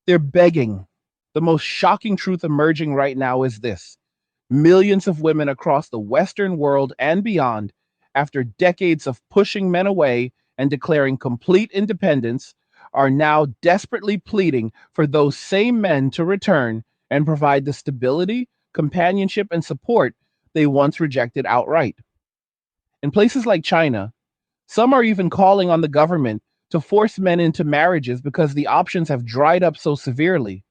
They're begging. The most shocking truth emerging right now is this: millions of women across the Western world and beyond, after decades of pushing men away and declaring complete independence, are now desperately pleading for those same men to return and provide the stability, companionship, and support they once rejected outright. In places like China, some are even calling on the government to force men into marriages because the options have dried up so severely.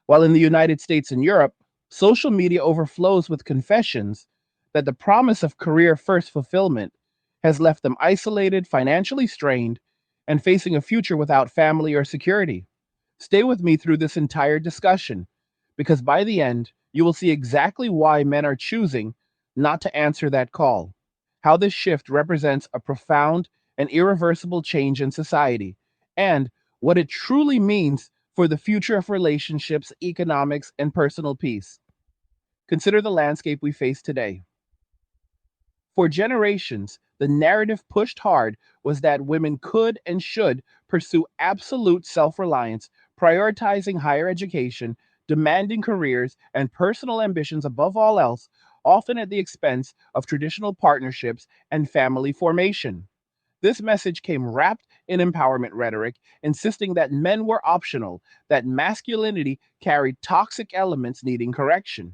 While in the United States and Europe, social media overflows with confessions that the promise of career first fulfillment has left them isolated, financially strained, and facing a future without family or security. Stay with me through this entire discussion, because by the end, you will see exactly why men are choosing not to answer that call, how this shift represents a profound and irreversible change in society, and what it truly means for the future of relationships, economics, and personal peace. Consider the landscape we face today. For generations, the narrative pushed hard was that women could and should pursue absolute self reliance, prioritizing higher education, demanding careers, and personal ambitions above all else, often at the expense of traditional partnerships and family formation. This message came wrapped in empowerment rhetoric, insisting that men were optional, that masculinity carried toxic elements needing correction,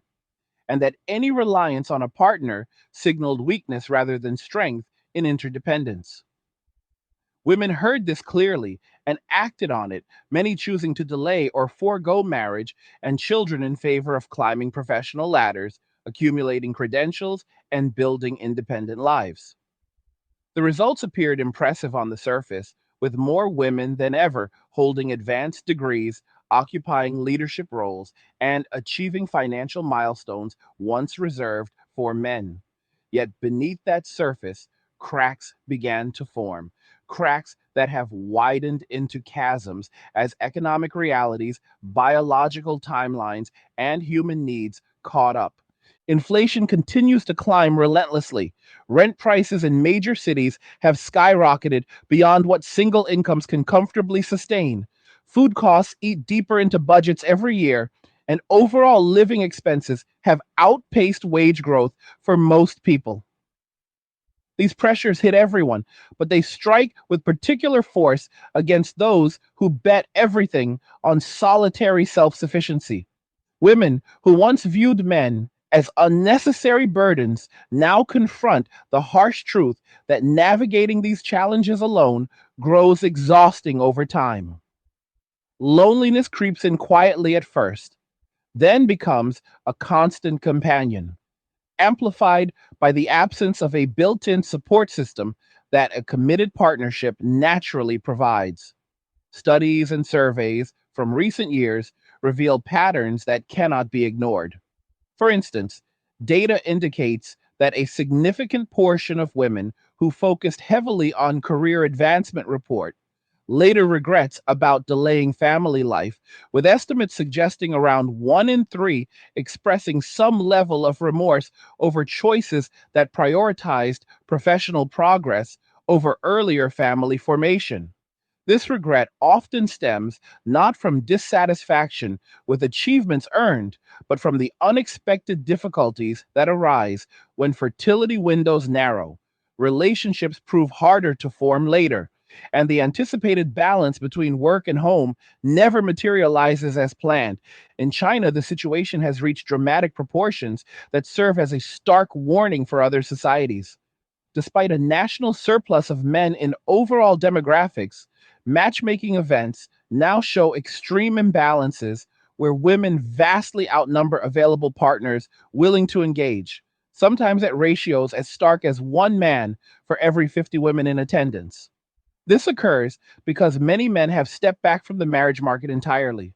and that any reliance on a partner signaled weakness rather than strength in interdependence. Women heard this clearly and acted on it, many choosing to delay or forego marriage and children in favor of climbing professional ladders, accumulating credentials, and building independent lives. The results appeared impressive on the surface, with more women than ever holding advanced degrees, occupying leadership roles, and achieving financial milestones once reserved for men. Yet beneath that surface, cracks began to form, cracks that have widened into chasms as economic realities, biological timelines, and human needs caught up. Inflation continues to climb relentlessly. Rent prices in major cities have skyrocketed beyond what single incomes can comfortably sustain. Food costs eat deeper into budgets every year, and overall living expenses have outpaced wage growth for most people. These pressures hit everyone, but they strike with particular force against those who bet everything on solitary self sufficiency. Women who once viewed men as unnecessary burdens now confront the harsh truth that navigating these challenges alone grows exhausting over time. Loneliness creeps in quietly at first, then becomes a constant companion, amplified by the absence of a built in support system that a committed partnership naturally provides. Studies and surveys from recent years reveal patterns that cannot be ignored. For instance, data indicates that a significant portion of women who focused heavily on career advancement report later regrets about delaying family life, with estimates suggesting around 1 in 3 expressing some level of remorse over choices that prioritized professional progress over earlier family formation. This regret often stems not from dissatisfaction with achievements earned, but from the unexpected difficulties that arise when fertility windows narrow, relationships prove harder to form later, and the anticipated balance between work and home never materializes as planned. In China, the situation has reached dramatic proportions that serve as a stark warning for other societies. Despite a national surplus of men in overall demographics, matchmaking events now show extreme imbalances where women vastly outnumber available partners willing to engage, sometimes at ratios as stark as one man for every 50 women in attendance. This occurs because many men have stepped back from the marriage market entirely,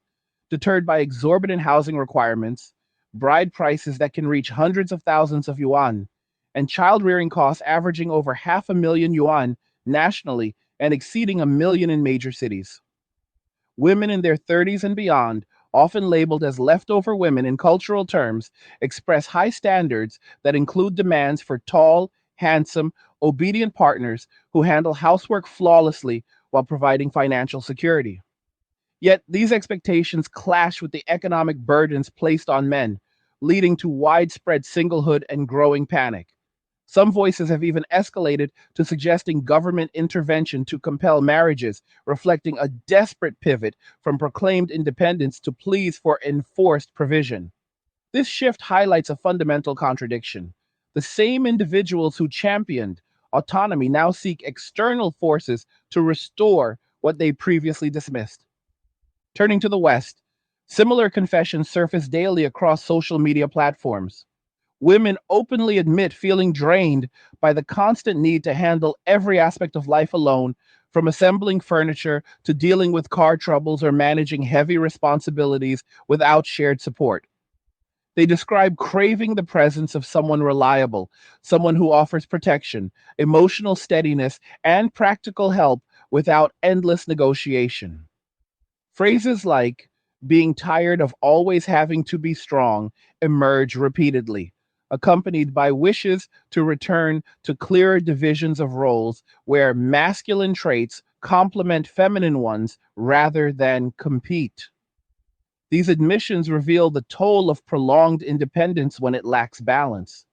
deterred by exorbitant housing requirements, bride prices that can reach hundreds of thousands of yuan, and child rearing costs averaging over half a million yuan nationally and exceeding a million in major cities. Women in their 30s and beyond, often labeled as leftover women in cultural terms, express high standards that include demands for tall, handsome, obedient partners who handle housework flawlessly while providing financial security. Yet these expectations clash with the economic burdens placed on men, leading to widespread singlehood and growing panic. Some voices have even escalated to suggesting government intervention to compel marriages, reflecting a desperate pivot from proclaimed independence to pleas for enforced provision. This shift highlights a fundamental contradiction. The same individuals who championed autonomy now seek external forces to restore what they previously dismissed. Turning to the West, similar confessions surface daily across social media platforms. Women openly admit feeling drained by the constant need to handle every aspect of life alone, from assembling furniture to dealing with car troubles or managing heavy responsibilities without shared support. They describe craving the presence of someone reliable, someone who offers protection, emotional steadiness, and practical help without endless negotiation. Phrases like being tired of always having to be strong emerge repeatedly, accompanied by wishes to return to clearer divisions of roles where masculine traits complement feminine ones rather than compete. These admissions reveal the toll of prolonged independence when it lacks balance.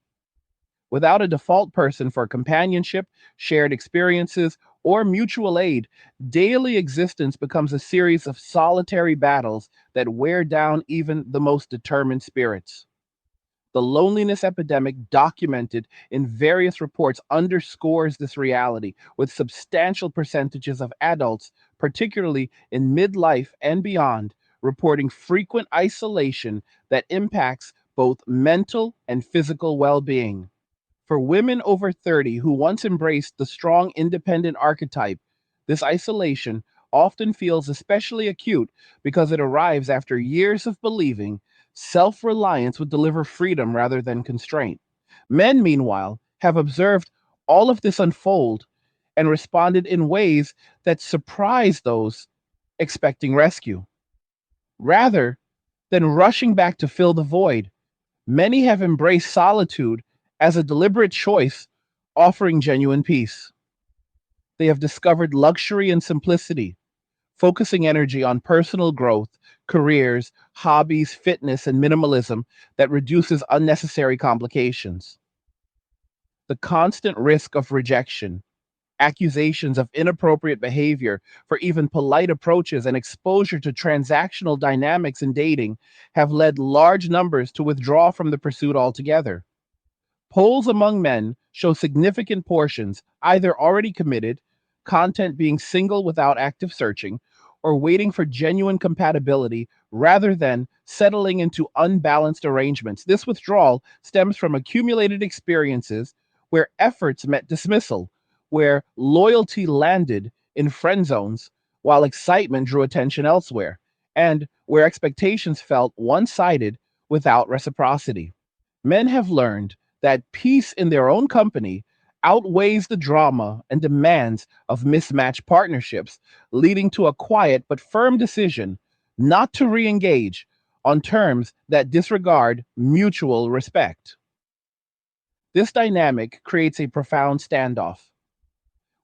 Without a default person for companionship, shared experiences, or mutual aid, daily existence becomes a series of solitary battles that wear down even the most determined spirits. The loneliness epidemic documented in various reports underscores this reality, with substantial percentages of adults, particularly in midlife and beyond, reporting frequent isolation that impacts both mental and physical well being. For women over 30 who once embraced the strong independent archetype, this isolation often feels especially acute because it arrives after years of believing self reliance would deliver freedom rather than constraint. Men, meanwhile, have observed all of this unfold and responded in ways that surprise those expecting rescue. Rather than rushing back to fill the void, many have embraced solitude as a deliberate choice, offering genuine peace. They have discovered luxury and simplicity, focusing energy on personal growth, careers, hobbies, fitness, and minimalism that reduces unnecessary complications. The constant risk of rejection, accusations of inappropriate behavior for even polite approaches, and exposure to transactional dynamics in dating have led large numbers to withdraw from the pursuit altogether. Polls among men show significant portions either already committed, content being single without active searching, or waiting for genuine compatibility rather than settling into unbalanced arrangements. This withdrawal stems from accumulated experiences where efforts met dismissal, where loyalty landed in friend zones while excitement drew attention elsewhere, and where expectations felt one sided without reciprocity. Men have learned that peace in their own company outweighs the drama and demands of mismatched partnerships, leading to a quiet but firm decision not to re engage on terms that disregard mutual respect. This dynamic creates a profound standoff.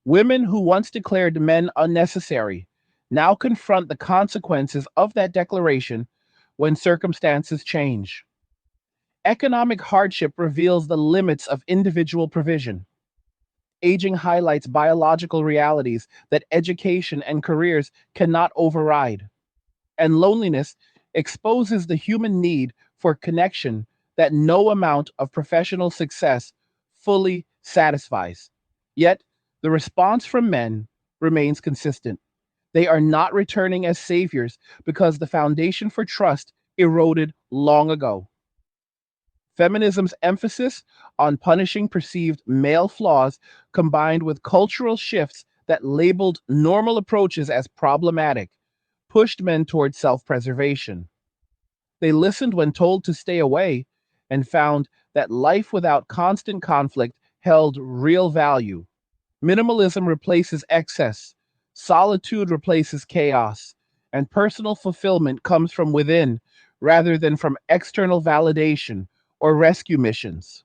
Women who once declared men unnecessary now confront the consequences of that declaration when circumstances change. Economic hardship reveals the limits of individual provision. Aging highlights biological realities that education and careers cannot override. And loneliness exposes the human need for connection that no amount of professional success fully satisfies. Yet, the response from men remains consistent. They are not returning as saviors because the foundation for trust eroded long ago. Feminism's emphasis on punishing perceived male flaws, combined with cultural shifts that labeled normal approaches as problematic, pushed men toward self preservation. They listened when told to stay away and found that life without constant conflict held real value. Minimalism replaces excess, solitude replaces chaos, and personal fulfillment comes from within rather than from external validation or rescue missions.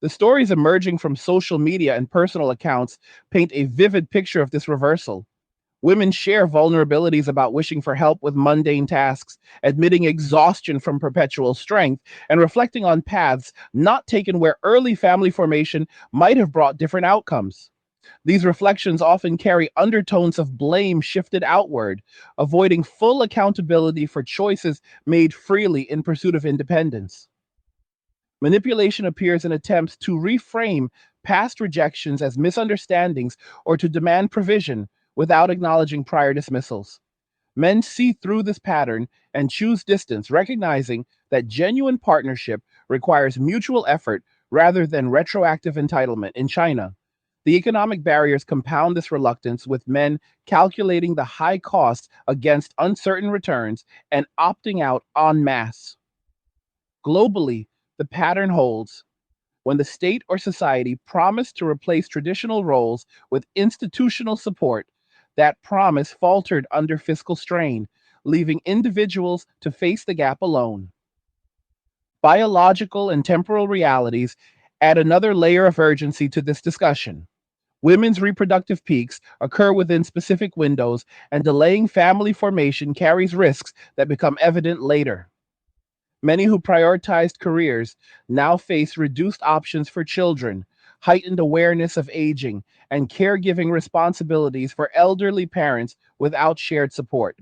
The stories emerging from social media and personal accounts paint a vivid picture of this reversal. Women share vulnerabilities about wishing for help with mundane tasks, admitting exhaustion from perpetual strength, and reflecting on paths not taken where early family formation might have brought different outcomes. These reflections often carry undertones of blame shifted outward, avoiding full accountability for choices made freely in pursuit of independence. Manipulation appears in attempts to reframe past rejections as misunderstandings or to demand provision without acknowledging prior dismissals. Men see through this pattern and choose distance, recognizing that genuine partnership requires mutual effort rather than retroactive entitlement. In China, the economic barriers compound this reluctance, with men calculating the high cost against uncertain returns and opting out en masse. Globally, the pattern holds. When the state or society promised to replace traditional roles with institutional support, that promise faltered under fiscal strain, leaving individuals to face the gap alone. Biological and temporal realities add another layer of urgency to this discussion. Women's reproductive peaks occur within specific windows, and delaying family formation carries risks that become evident later. Many who prioritized careers now face reduced options for children, heightened awareness of aging, and caregiving responsibilities for elderly parents without shared support.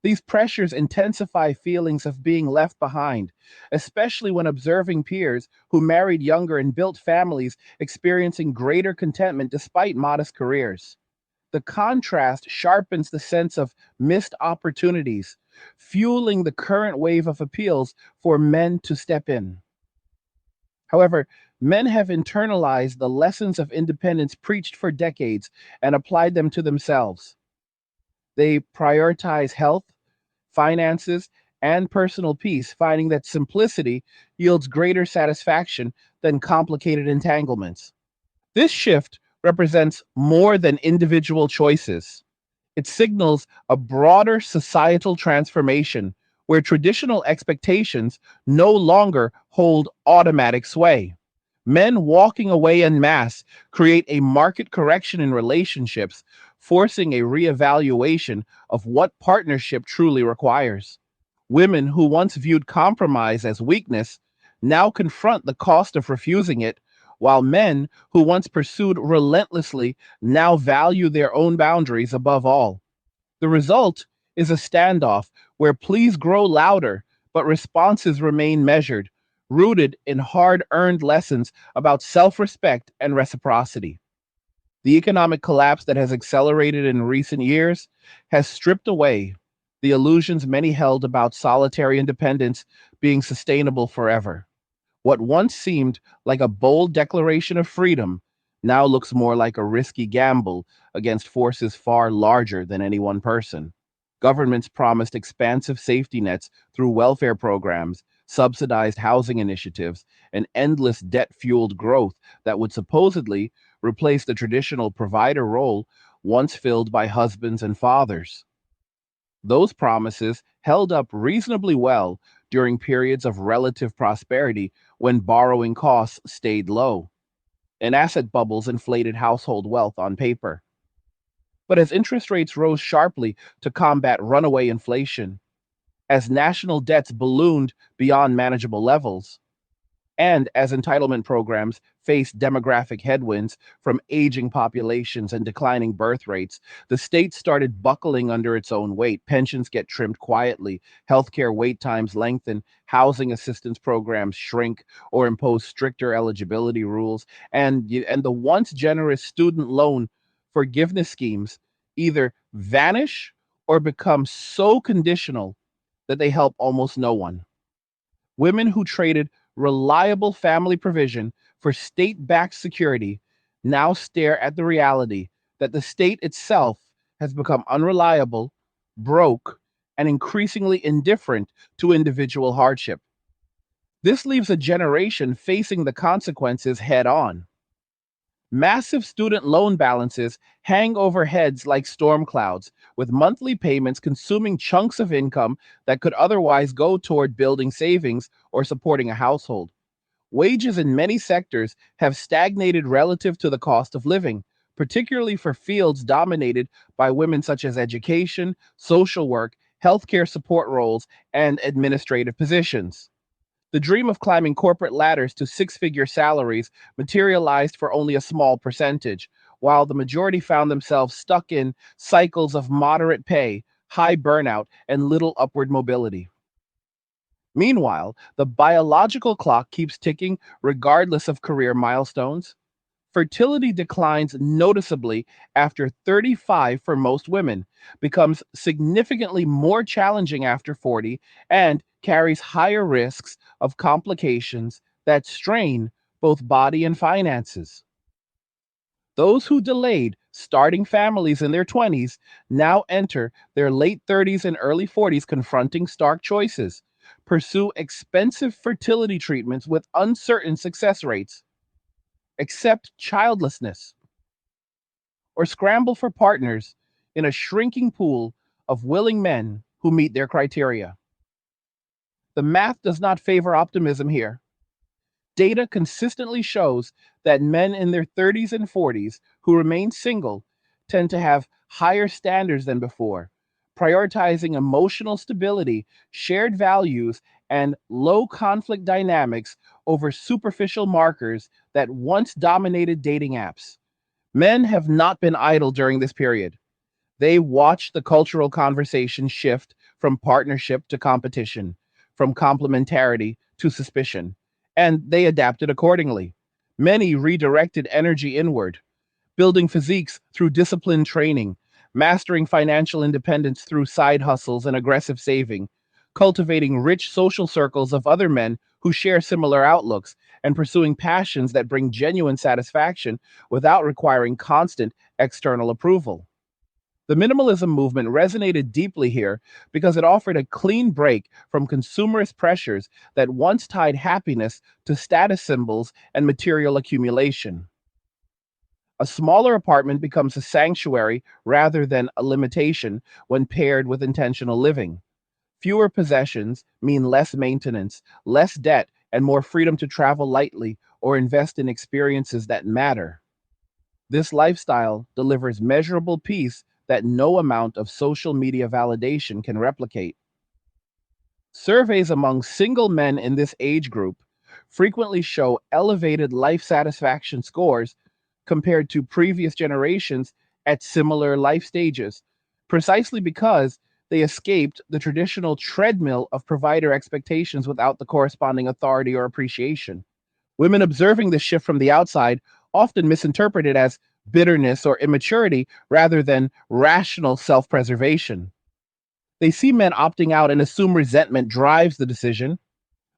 These pressures intensify feelings of being left behind, especially when observing peers who married younger and built families experiencing greater contentment despite modest careers. The contrast sharpens the sense of missed opportunities, fueling the current wave of appeals for men to step in. However, men have internalized the lessons of independence preached for decades and applied them to themselves. They prioritize health, finances, and personal peace, finding that simplicity yields greater satisfaction than complicated entanglements. This shift represents more than individual choices. It signals a broader societal transformation where traditional expectations no longer hold automatic sway. Men walking away en masse create a market correction in relationships, forcing a reevaluation of what partnership truly requires. Women who once viewed compromise as weakness now confront the cost of refusing it, while men who once pursued relentlessly now value their own boundaries above all. The result is a standoff where pleas grow louder, but responses remain measured, rooted in hard earned lessons about self respect and reciprocity. The economic collapse that has accelerated in recent years has stripped away the illusions many held about solitary independence being sustainable forever. What once seemed like a bold declaration of freedom now looks more like a risky gamble against forces far larger than any one person. Governments promised expansive safety nets through welfare programs, subsidized housing initiatives, and endless debt fueled growth that would supposedly replace the traditional provider role once filled by husbands and fathers. Those promises held up reasonably well during periods of relative prosperity when borrowing costs stayed low, and asset bubbles inflated household wealth on paper. But as interest rates rose sharply to combat runaway inflation, as national debts ballooned beyond manageable levels, and as entitlement programs face demographic headwinds from aging populations and declining birth rates, the state started buckling under its own weight. Pensions get trimmed quietly, healthcare wait times lengthen, housing assistance programs shrink or impose stricter eligibility rules, and the once generous student loan forgiveness schemes either vanish or become so conditional that they help almost no one. Women who traded reliable family provision for state backed security now stare at the reality that the state itself has become unreliable, broke, and increasingly indifferent to individual hardship. This leaves a generation facing the consequences head on. Massive student loan balances hang over heads like storm clouds, with monthly payments consuming chunks of income that could otherwise go toward building savings or supporting a household. Wages in many sectors have stagnated relative to the cost of living, particularly for fields dominated by women such as education, social work, healthcare support roles, and administrative positions. The dream of climbing corporate ladders to six-figure salaries materialized for only a small percentage, while the majority found themselves stuck in cycles of moderate pay, high burnout, and little upward mobility. Meanwhile, the biological clock keeps ticking regardless of career milestones. Fertility declines noticeably after 35 for most women, becomes significantly more challenging after 40, and carries higher risks of complications that strain both body and finances. Those who delayed starting families in their 20s now enter their late 30s and early 40s confronting stark choices. Pursue expensive fertility treatments with uncertain success rates, accept childlessness, or scramble for partners in a shrinking pool of willing men who meet their criteria. The math does not favor optimism here. Data consistently shows that men in their 30s and 40s who remain single tend to have higher standards than before, prioritizing emotional stability, shared values, and low conflict dynamics over superficial markers that once dominated dating apps. Men have not been idle during this period. They watched the cultural conversation shift from partnership to competition, from complementarity to suspicion, and they adapted accordingly. Many redirected energy inward, building physiques through disciplined training, mastering financial independence through side hustles and aggressive saving, cultivating rich social circles of other men who share similar outlooks, and pursuing passions that bring genuine satisfaction without requiring constant external approval. The minimalism movement resonated deeply here because it offered a clean break from consumerist pressures that once tied happiness to status symbols and material accumulation. A smaller apartment becomes a sanctuary rather than a limitation when paired with intentional living. Fewer possessions mean less maintenance, less debt, and more freedom to travel lightly or invest in experiences that matter. This lifestyle delivers measurable peace that no amount of social media validation can replicate. Surveys among single men in this age group frequently show elevated life satisfaction scores compared to previous generations at similar life stages, precisely because they escaped the traditional treadmill of provider expectations without the corresponding authority or appreciation. Women observing this shift from the outside often misinterpret it as bitterness or immaturity rather than rational self preservation. They see men opting out and assume resentment drives the decision,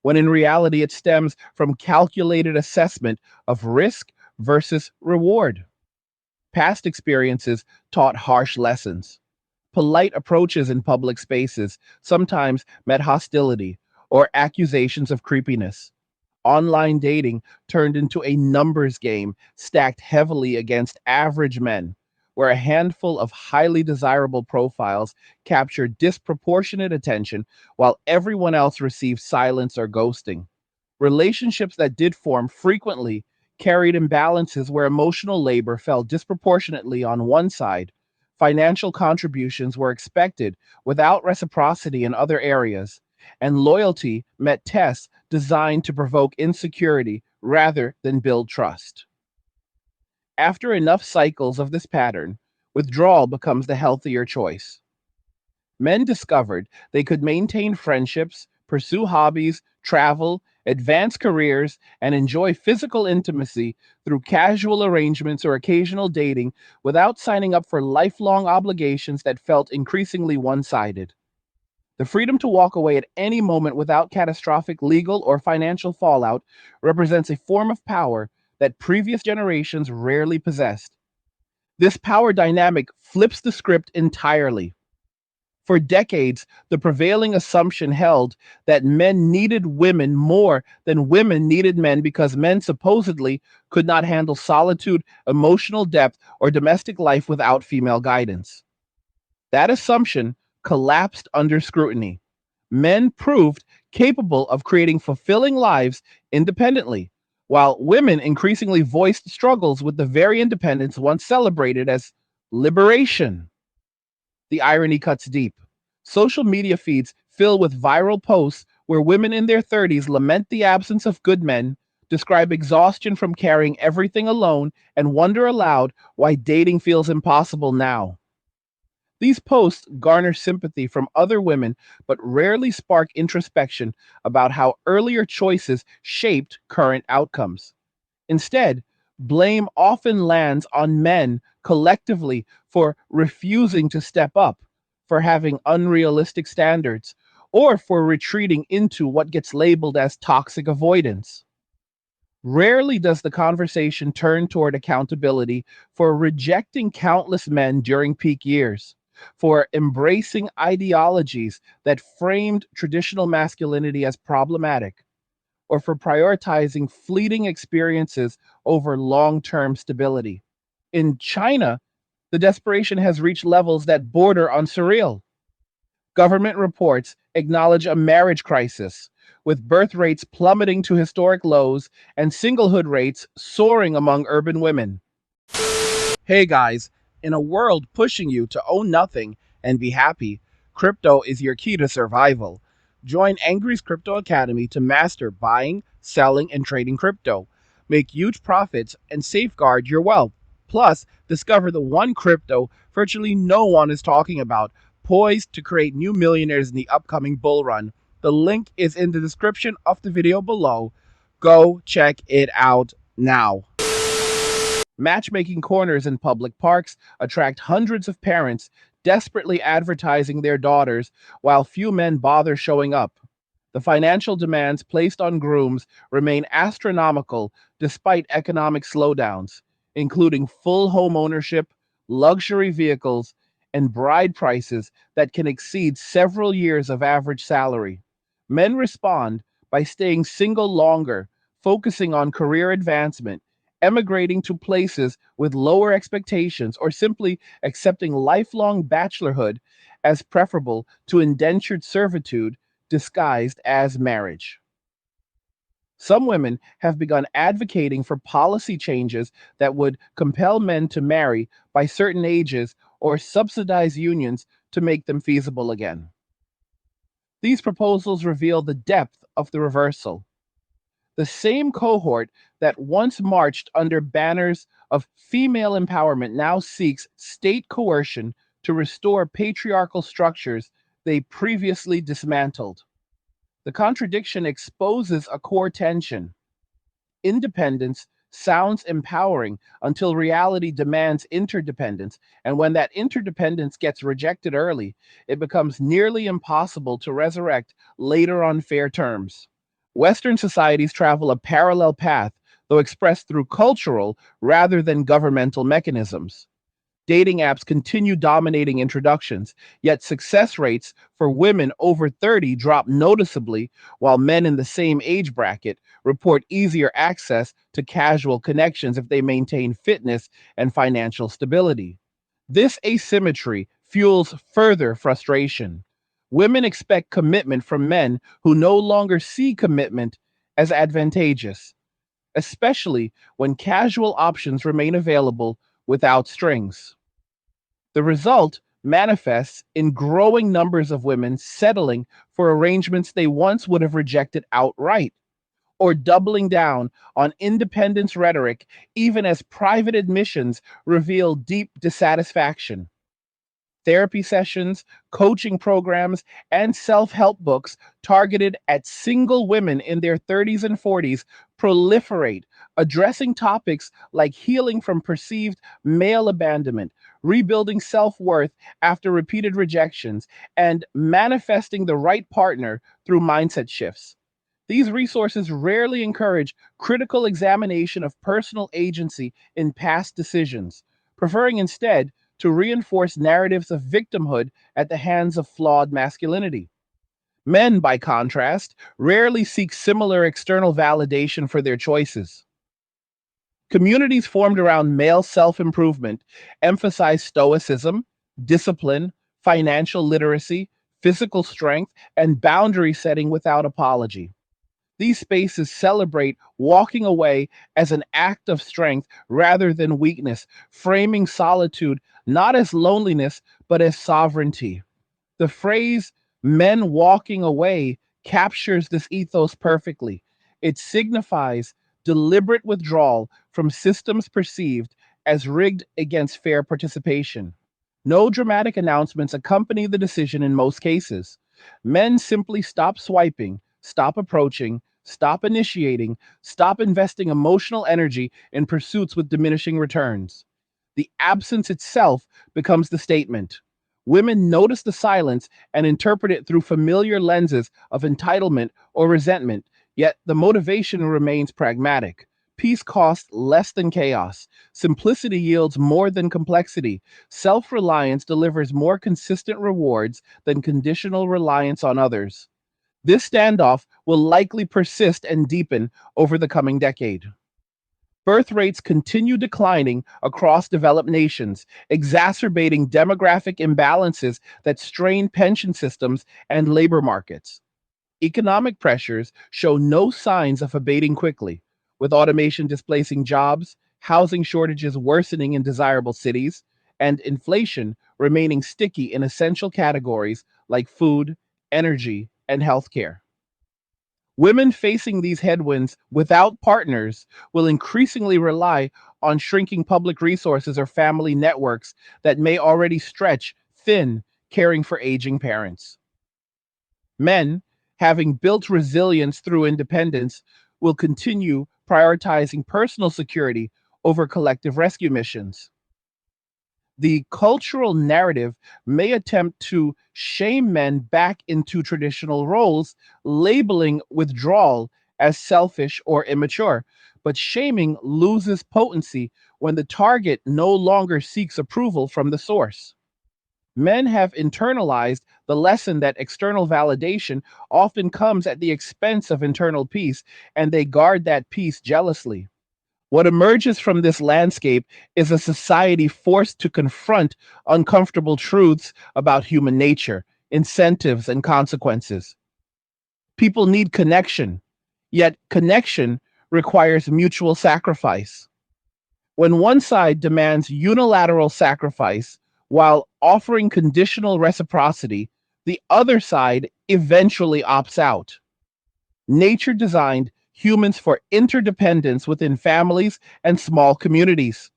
when in reality it stems from calculated assessment of risk versus reward. Past experiences taught harsh lessons. Polite approaches in public spaces sometimes met hostility or accusations of creepiness. Online dating turned into a numbers game stacked heavily against average men, where a handful of highly desirable profiles captured disproportionate attention while everyone else received silence or ghosting. Relationships that did form frequently carried imbalances where emotional labor fell disproportionately on one side. Financial contributions were expected without reciprocity in other areas, and loyalty met tests designed to provoke insecurity rather than build trust. After enough cycles of this pattern, withdrawal becomes the healthier choice. Men discovered they could maintain friendships, pursue hobbies, travel, advance careers, and enjoy physical intimacy through casual arrangements or occasional dating without signing up for lifelong obligations that felt increasingly one sided. The freedom to walk away at any moment without catastrophic legal or financial fallout represents a form of power that previous generations rarely possessed. This power dynamic flips the script entirely. For decades, the prevailing assumption held that men needed women more than women needed men because men supposedly could not handle solitude, emotional depth, or domestic life without female guidance. That assumption collapsed under scrutiny. Men proved capable of creating fulfilling lives independently, while women increasingly voiced struggles with the very independence once celebrated as liberation. The irony cuts deep. Social media feeds fill with viral posts where women in their 30s lament the absence of good men, describe exhaustion from carrying everything alone, and wonder aloud why dating feels impossible now. These posts garner sympathy from other women, but rarely spark introspection about how earlier choices shaped current outcomes. Instead, blame often lands on men collectively for refusing to step up, for having unrealistic standards, or for retreating into what gets labeled as toxic avoidance. Rarely does the conversation turn toward accountability for rejecting countless men during peak years, for embracing ideologies that framed traditional masculinity as problematic, or for prioritizing fleeting experiences over long term stability. In China, the desperation has reached levels that border on surreal. Government reports acknowledge a marriage crisis, with birth rates plummeting to historic lows and singlehood rates soaring among urban women. Hey guys, in a world pushing you to own nothing and be happy, crypto is your key to survival. Join Angry's Crypto Academy to master buying, selling, and trading crypto. Make huge profits and safeguard your wealth. Plus, discover the one crypto virtually no one is talking about, poised to create new millionaires in the upcoming bull run. The link is in the description of the video below. Go check it out now. Matchmaking corners in public parks attract hundreds of parents desperately advertising their daughters while few men bother showing up. The financial demands placed on grooms remain astronomical despite economic slowdowns, including full home ownership, luxury vehicles, and bride prices that can exceed several years of average salary. Men respond by staying single longer, focusing on career advancement, emigrating to places with lower expectations, or simply accepting lifelong bachelorhood as preferable to indentured servitude disguised as marriage. Some women have begun advocating for policy changes that would compel men to marry by certain ages or subsidize unions to make them feasible again. These proposals reveal the depth of the reversal. The same cohort that once marched under banners of female empowerment now seeks state coercion to restore patriarchal structures they previously dismantled. The contradiction exposes a core tension. Independence sounds empowering until reality demands interdependence, and when that interdependence gets rejected early, it becomes nearly impossible to resurrect later on fair terms. Western societies travel a parallel path, though expressed through cultural rather than governmental mechanisms. Dating apps continue dominating introductions, yet success rates for women over 30 drop noticeably, while men in the same age bracket report easier access to casual connections if they maintain fitness and financial stability. This asymmetry fuels further frustration. Women expect commitment from men who no longer see commitment as advantageous, especially when casual options remain available without strings. The result manifests in growing numbers of women settling for arrangements they once would have rejected outright, or doubling down on independence rhetoric even as private admissions reveal deep dissatisfaction. Therapy sessions, coaching programs, and self help books targeted at single women in their 30s and 40s proliferate, addressing topics like healing from perceived male abandonment, rebuilding self worth after repeated rejections, and manifesting the right partner through mindset shifts. These resources rarely encourage critical examination of personal agency in past decisions, preferring instead to reinforce narratives of victimhood at the hands of flawed masculinity. Men, by contrast, rarely seek similar external validation for their choices. Communities formed around male self improvement emphasize stoicism, discipline, financial literacy, physical strength, and boundary setting without apology. These spaces celebrate walking away as an act of strength rather than weakness, framing solitude not as loneliness, but as sovereignty. The phrase men walking away captures this ethos perfectly. It signifies deliberate withdrawal from systems perceived as rigged against fair participation. No dramatic announcements accompany the decision in most cases. Men simply stop swiping, stop approaching, stop initiating, stop investing emotional energy in pursuits with diminishing returns. The absence itself becomes the statement. Women notice the silence and interpret it through familiar lenses of entitlement or resentment, yet the motivation remains pragmatic. Peace costs less than chaos. Simplicity yields more than complexity. Self reliance delivers more consistent rewards than conditional reliance on others. This standoff will likely persist and deepen over the coming decade. Birth rates continue declining across developed nations, exacerbating demographic imbalances that strain pension systems and labor markets. Economic pressures show no signs of abating quickly, with automation displacing jobs, housing shortages worsening in desirable cities, and inflation remaining sticky in essential categories like food, energy, and healthcare. Women facing these headwinds without partners will increasingly rely on shrinking public resources or family networks that may already stretch thin caring for aging parents. Men, having built resilience through independence, will continue prioritizing personal security over collective rescue missions. The cultural narrative may attempt to shame men back into traditional roles, labeling withdrawal as selfish or immature. But shaming loses potency when the target no longer seeks approval from the source. Men have internalized the lesson that external validation often comes at the expense of internal peace, and they guard that peace jealously. What emerges from this landscape is a society forced to confront uncomfortable truths about human nature, incentives, and consequences. People need connection, yet connection requires mutual sacrifice. When one side demands unilateral sacrifice while offering conditional reciprocity, the other side eventually opts out. Nature designed humans for interdependence within families and small communities,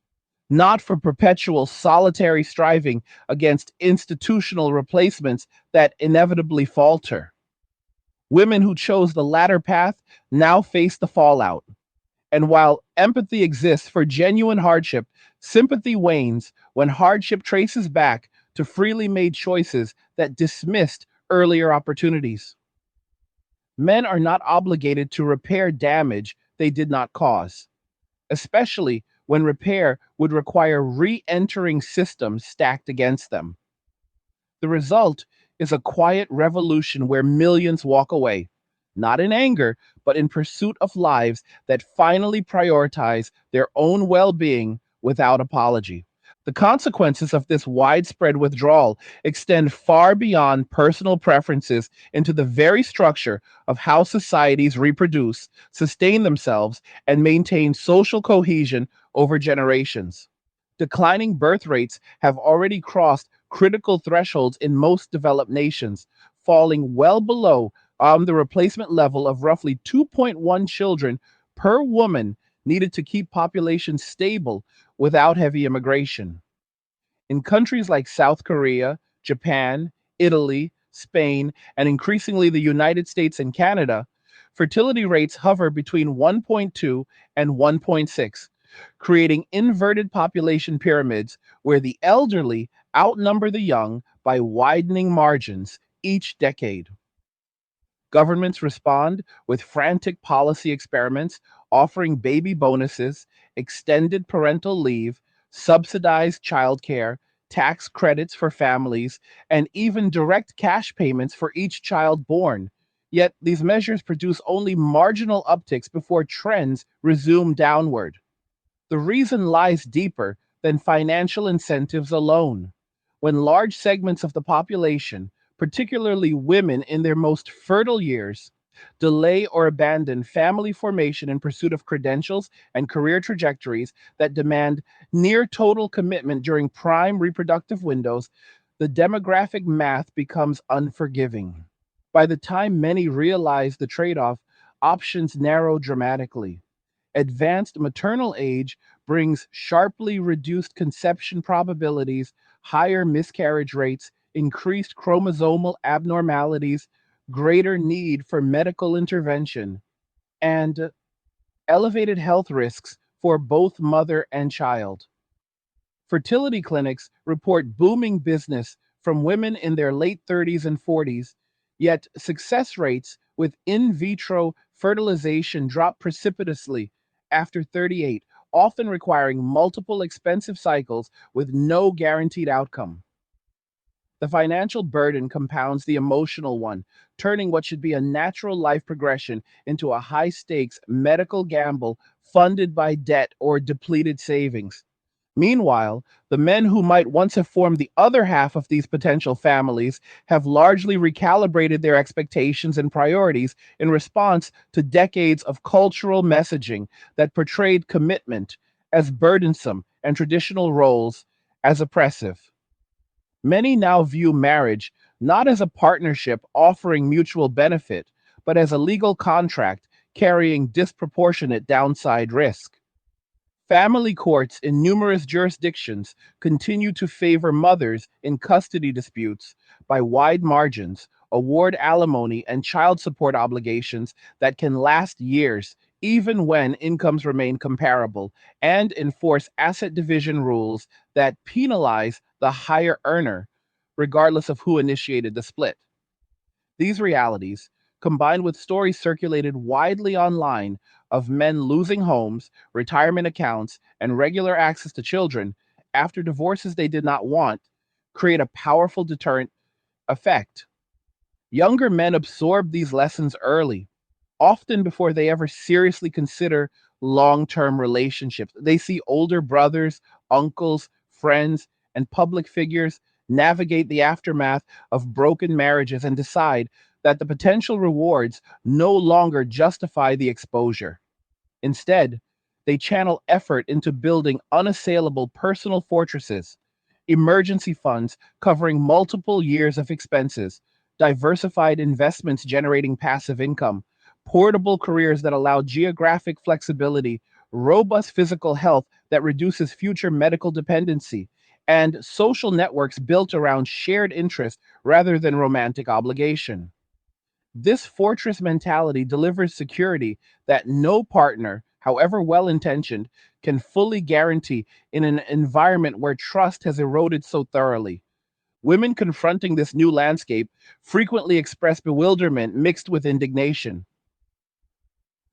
not for perpetual solitary striving against institutional replacements that inevitably falter. Women who chose the latter path now face the fallout. And while empathy exists for genuine hardship, sympathy wanes when hardship traces back to freely made choices that dismissed earlier opportunities. Men are not obligated to repair damage they did not cause, especially when repair would require re entering systems stacked against them. The result is a quiet revolution where millions walk away, not in anger, but in pursuit of lives that finally prioritize their own well being without apology. The consequences of this widespread withdrawal extend far beyond personal preferences into the very structure of how societies reproduce, sustain themselves, and maintain social cohesion over generations. Declining birth rates have already crossed critical thresholds in most developed nations, falling well below the replacement level of roughly 2.1 children per woman needed to keep populations stable without heavy immigration. In countries like South Korea, Japan, Italy, Spain, and increasingly the United States and Canada, fertility rates hover between 1.2 and 1.6, creating inverted population pyramids where the elderly outnumber the young by widening margins each decade. Governments respond with frantic policy experiments offering baby bonuses, extended parental leave, subsidized childcare, tax credits for families, and even direct cash payments for each child born. Yet these measures produce only marginal upticks before trends resume downward. The reason lies deeper than financial incentives alone. When large segments of the population, particularly women in their most fertile years, delay or abandon family formation in pursuit of credentials and career trajectories that demand near total commitment during prime reproductive windows, the demographic math becomes unforgiving. By the time many realize the trade off, options narrow dramatically. Advanced maternal age brings sharply reduced conception probabilities, higher miscarriage rates, increased chromosomal abnormalities, greater need for medical intervention, and elevated health risks for both mother and child. Fertility clinics report booming business from women in their late 30s and 40s, yet success rates with in vitro fertilization drop precipitously after 38, often requiring multiple expensive cycles with no guaranteed outcome. The financial burden compounds the emotional one, turning what should be a natural life progression into a high stakes medical gamble funded by debt or depleted savings. Meanwhile, the men who might once have formed the other half of these potential families have largely recalibrated their expectations and priorities in response to decades of cultural messaging that portrayed commitment as burdensome and traditional roles as oppressive. Many now view marriage not as a partnership offering mutual benefit, but as a legal contract carrying disproportionate downside risk. Family courts in numerous jurisdictions continue to favor mothers in custody disputes by wide margins, award alimony and child support obligations that can last years, even when incomes remain comparable, and enforce asset division rules that penalize the higher earner, regardless of who initiated the split. These realities, combined with stories circulated widely online of men losing homes, retirement accounts, and regular access to children after divorces they did not want, create a powerful deterrent effect. Younger men absorb these lessons early, often before they ever seriously consider long term relationships. They see older brothers, uncles, friends, and public figures navigate the aftermath of broken marriages and decide that the potential rewards no longer justify the exposure. Instead, they channel effort into building unassailable personal fortresses, emergency funds covering multiple years of expenses, diversified investments generating passive income, portable careers that allow geographic flexibility, robust physical health that reduces future medical dependency, and social networks built around shared interest rather than romantic obligation. This fortress mentality delivers security that no partner, however well intentioned, can fully guarantee in an environment where trust has eroded so thoroughly. Women confronting this new landscape frequently express bewilderment mixed with indignation.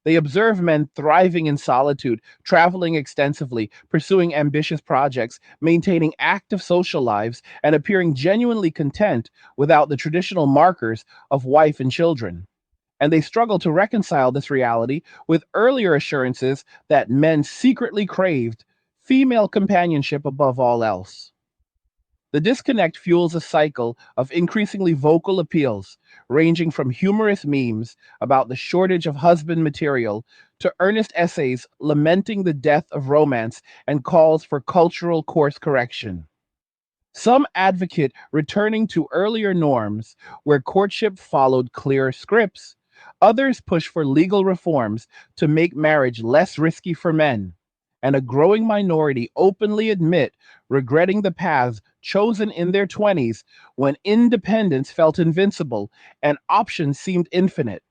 They observe men thriving in solitude, traveling extensively, pursuing ambitious projects, maintaining active social lives, and appearing genuinely content without the traditional markers of wife and children. And they struggle to reconcile this reality with earlier assurances that men secretly craved female companionship above all else. The disconnect fuels a cycle of increasingly vocal appeals, ranging from humorous memes about the shortage of husband material to earnest essays lamenting the death of romance and calls for cultural course correction. Some advocate returning to earlier norms where courtship followed clear scripts. Others push for legal reforms to make marriage less risky for men. And a growing minority openly admit regretting the paths chosen in their 20s when independence felt invincible and options seemed infinite.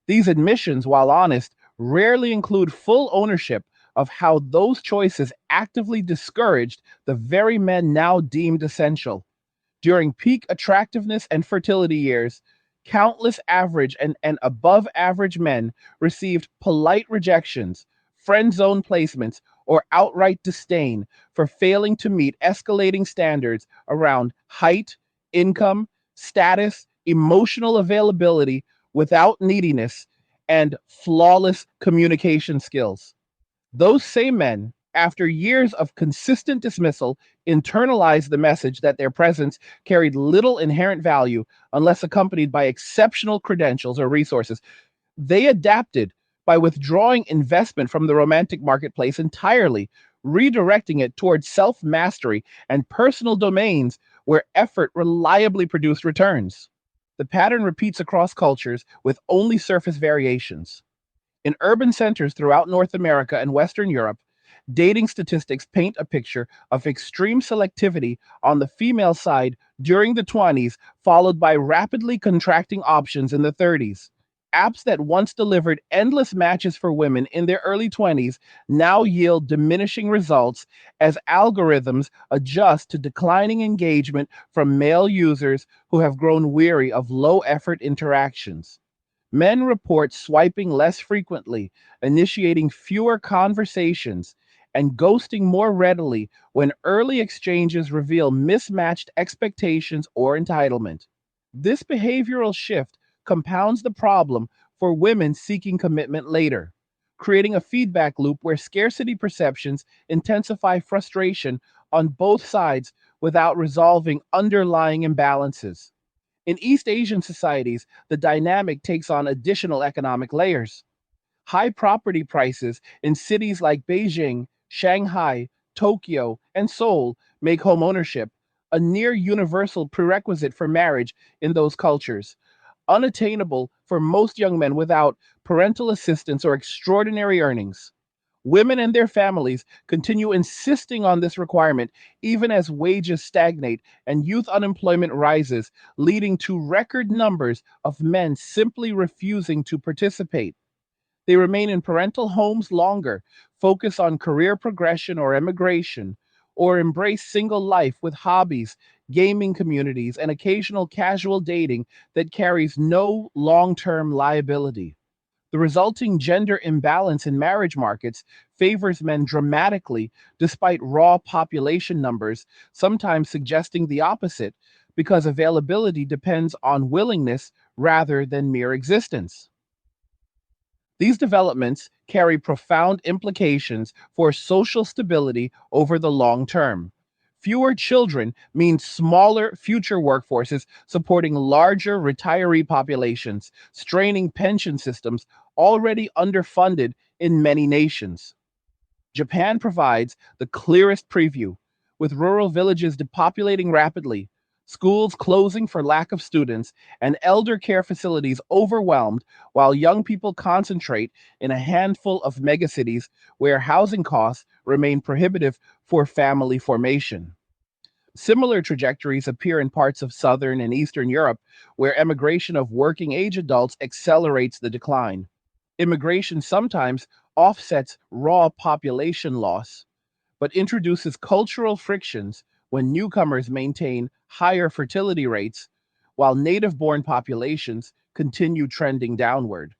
These admissions, while honest, rarely include full ownership of how those choices actively discouraged the very men now deemed essential. During peak attractiveness and fertility years, countless average and above average men received polite rejections, friend zone placements, or outright disdain for failing to meet escalating standards around height, income, status, emotional availability without neediness, and flawless communication skills. Those same men After years of consistent dismissal, internalized the message that their presence carried little inherent value unless accompanied by exceptional credentials or resources. They adapted by withdrawing investment from the romantic marketplace entirely, redirecting it towards self mastery and personal domains where effort reliably produced returns. The pattern repeats across cultures with only surface variations. In urban centers throughout North America and Western Europe, dating statistics paint a picture of extreme selectivity on the female side during the 20s, followed by rapidly contracting options in the 30s. Apps that once delivered endless matches for women in their early 20s now yield diminishing results as algorithms adjust to declining engagement from male users who have grown weary of low effort interactions. Men report swiping less frequently, initiating fewer conversations, and ghosting more readily when early exchanges reveal mismatched expectations or entitlement. This behavioral shift compounds the problem for women seeking commitment later, creating a feedback loop where scarcity perceptions intensify frustration on both sides without resolving underlying imbalances. In East Asian societies, the dynamic takes on additional economic layers. High property prices in cities like Beijing, Shanghai, Tokyo, and Seoul make homeownership a near universal prerequisite for marriage in those cultures, unattainable for most young men without parental assistance or extraordinary earnings. Women and their families continue insisting on this requirement even as wages stagnate and youth unemployment rises, leading to record numbers of men simply refusing to participate. They remain in parental homes longer, focus on career progression or immigration, or embrace single life with hobbies, gaming communities, and occasional casual dating that carries no long term liability. The resulting gender imbalance in marriage markets favors men dramatically despite raw population numbers, sometimes suggesting the opposite, because availability depends on willingness rather than mere existence. These developments carry profound implications for social stability over the long term. Fewer children means smaller future workforces supporting larger retiree populations, straining pension systems already underfunded in many nations. Japan provides the clearest preview, with rural villages depopulating rapidly, schools closing for lack of students, and elder care facilities overwhelmed, while young people concentrate in a handful of megacities where housing costs remain prohibitive for family formation. Similar trajectories appear in parts of Southern and Eastern Europe, where emigration of working age adults accelerates the decline. Immigration sometimes offsets raw population loss, but introduces cultural frictions when newcomers maintain higher fertility rates, while native born populations continue trending downward.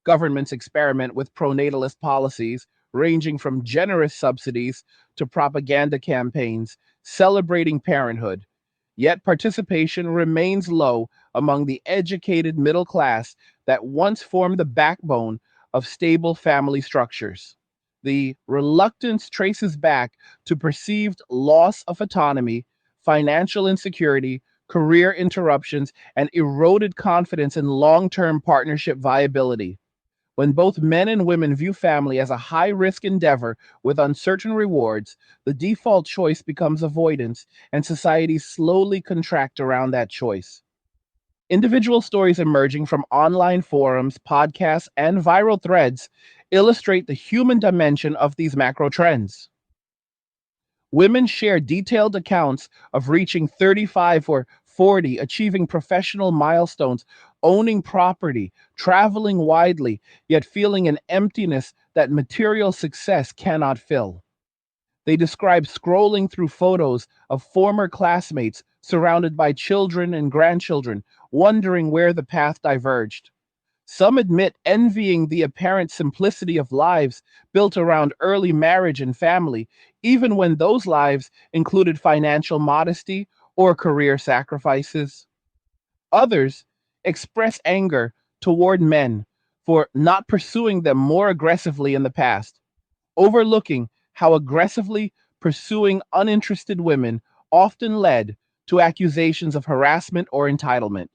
Governments experiment with pronatalist policies, ranging from generous subsidies to propaganda campaigns celebrating parenthood. Yet participation remains low among the educated middle class that once formed the backbone of stable family structures. The reluctance traces back to perceived loss of autonomy, financial insecurity, career interruptions, and eroded confidence in long term partnership viability. When both men and women view family as a high risk endeavor with uncertain rewards, the default choice becomes avoidance, and societies slowly contract around that choice. Individual stories emerging from online forums, podcasts, and viral threads illustrate the human dimension of these macro trends. Women share detailed accounts of reaching 35 or 40, achieving professional milestones, owning property, traveling widely, yet feeling an emptiness that material success cannot fill. They describe scrolling through photos of former classmates surrounded by children and grandchildren, wondering where the path diverged. Some admit envying the apparent simplicity of lives built around early marriage and family, even when those lives included financial modesty or career sacrifices. Others express anger toward men for not pursuing them more aggressively in the past, overlooking how aggressively pursuing uninterested women often led to accusations of harassment or entitlement.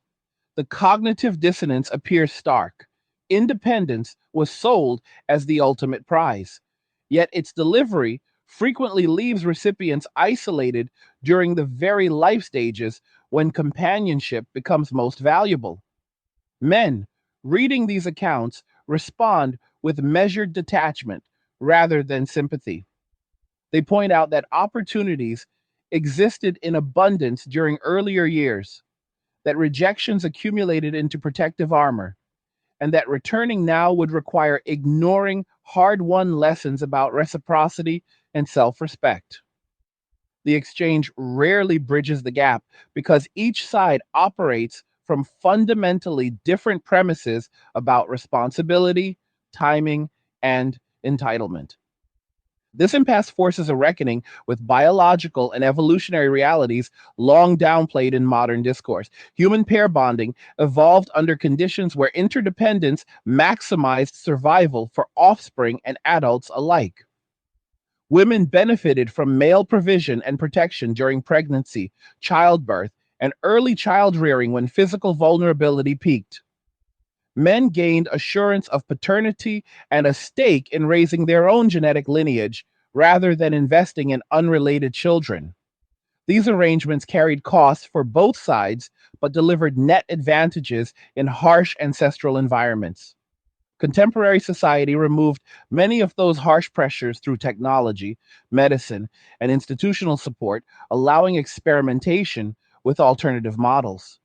The cognitive dissonance appears stark. Independence was sold as the ultimate prize, yet its delivery frequently leaves recipients isolated during the very life stages when companionship becomes most valuable. Men, reading these accounts, respond with measured detachment rather than sympathy. They point out that opportunities existed in abundance during earlier years, that rejections accumulated into protective armor, and that returning now would require ignoring hard won lessons about reciprocity and self respect. The exchange rarely bridges the gap because each side operates from fundamentally different premises about responsibility, timing, and entitlement. This impasse forces a reckoning with biological and evolutionary realities long downplayed in modern discourse. Human pair bonding evolved under conditions where interdependence maximized survival for offspring and adults alike. Women benefited from male provision and protection during pregnancy, childbirth, and early child rearing when physical vulnerability peaked. Men gained assurance of paternity and a stake in raising their own genetic lineage rather than investing in unrelated children. These arrangements carried costs for both sides, but delivered net advantages in harsh ancestral environments. Contemporary society removed many of those harsh pressures through technology, medicine, and institutional support, allowing experimentation with alternative models.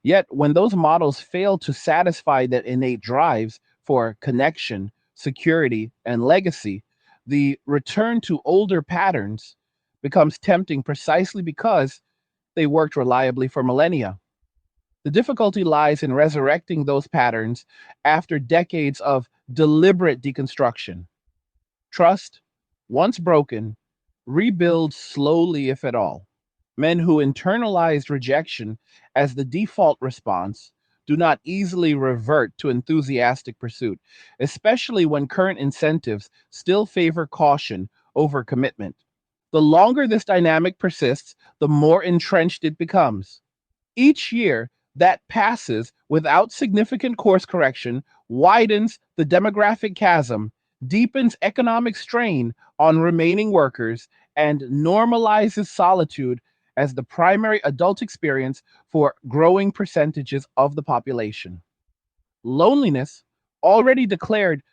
Yet, when those models fail to satisfy the innate drives for connection, security, and legacy, the return to older patterns becomes tempting precisely because they worked reliably for millennia. The difficulty lies in resurrecting those patterns after decades of deliberate deconstruction. Trust, once broken, rebuilds slowly, if at all. Men who internalized rejection as the default response do not easily revert to enthusiastic pursuit, especially when current incentives still favor caution over commitment. The longer this dynamic persists, the more entrenched it becomes. Each year that passes without significant course correction widens the demographic chasm, deepens economic strain on remaining workers, and normalizes solitude as the primary adult experience for growing percentages of the population. Loneliness, already declared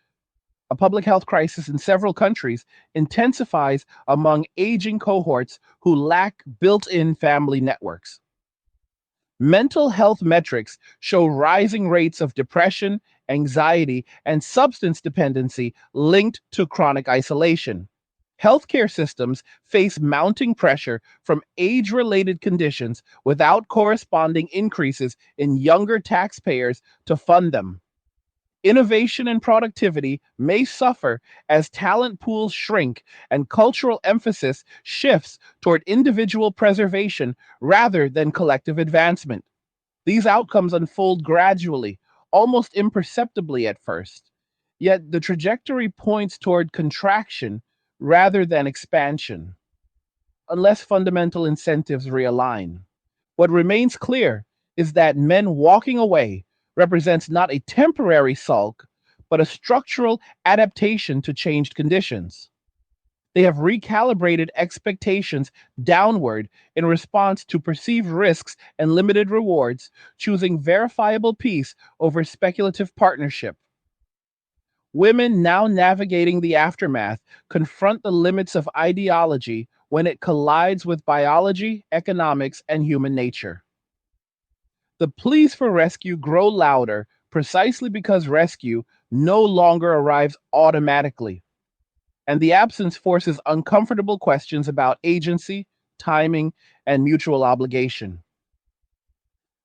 a public health crisis in several countries, intensifies among aging cohorts who lack built in family networks. Mental health metrics show rising rates of depression, anxiety, and substance dependency linked to chronic isolation. Healthcare systems face mounting pressure from age related conditions without corresponding increases in younger taxpayers to fund them. Innovation and productivity may suffer as talent pools shrink and cultural emphasis shifts toward individual preservation rather than collective advancement. These outcomes unfold gradually, almost imperceptibly at first, yet the trajectory points toward contraction rather than expansion, unless fundamental incentives realign. What remains clear is that men walking away represents not a temporary sulk, but a structural adaptation to changed conditions. They have recalibrated expectations downward in response to perceived risks and limited rewards, choosing verifiable peace over speculative partnership. Women now navigating the aftermath confront the limits of ideology when it collides with biology, economics, and human nature. The pleas for rescue grow louder precisely because rescue no longer arrives automatically, and the absence forces uncomfortable questions about agency, timing, and mutual obligation.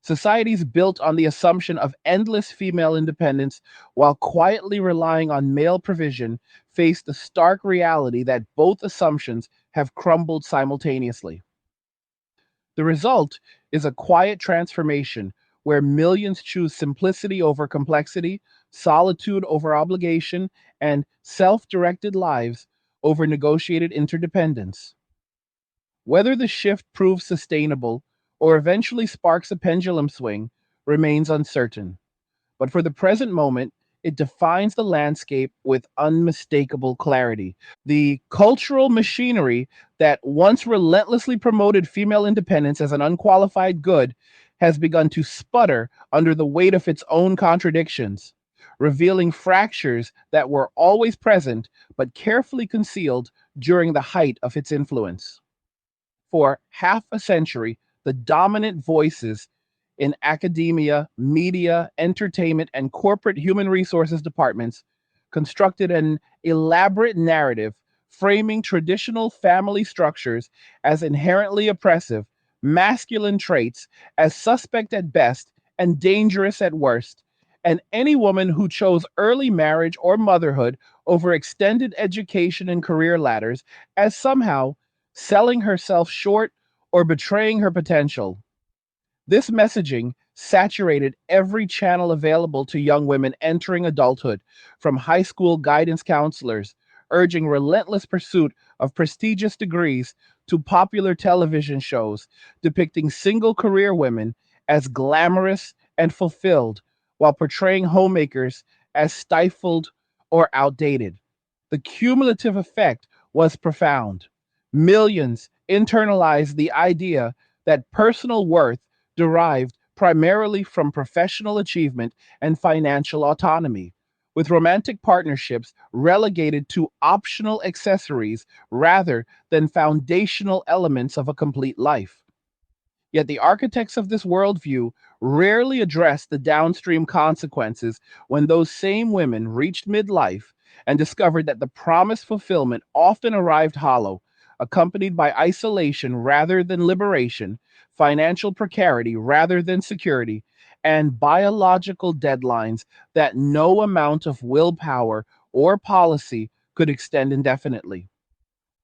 Societies built on the assumption of endless female independence while quietly relying on male provision face the stark reality that both assumptions have crumbled simultaneously. The result is a quiet transformation where millions choose simplicity over complexity, solitude over obligation, and self directed lives over negotiated interdependence. Whether the shift proves sustainable or eventually sparks a pendulum swing remains uncertain. But for the present moment, it defines the landscape with unmistakable clarity. The cultural machinery that once relentlessly promoted female independence as an unqualified good has begun to sputter under the weight of its own contradictions, revealing fractures that were always present but carefully concealed during the height of its influence. For half a century, the dominant voices in academia, media, entertainment, and corporate human resources departments constructed an elaborate narrative framing traditional family structures as inherently oppressive, masculine traits as suspect at best and dangerous at worst. And any woman who chose early marriage or motherhood over extended education and career ladders as somehow selling herself short or betraying her potential. This messaging saturated every channel available to young women entering adulthood, from high school guidance counselors urging relentless pursuit of prestigious degrees to popular television shows depicting single career women as glamorous and fulfilled while portraying homemakers as stifled or outdated. The cumulative effect was profound. Millions internalized the idea that personal worth derived primarily from professional achievement and financial autonomy, with romantic partnerships relegated to optional accessories rather than foundational elements of a complete life. Yet the architects of this worldview rarely addressed the downstream consequences when those same women reached midlife and discovered that the promised fulfillment often arrived hollow, accompanied by isolation rather than liberation, financial precarity rather than security, and biological deadlines that no amount of willpower or policy could extend indefinitely.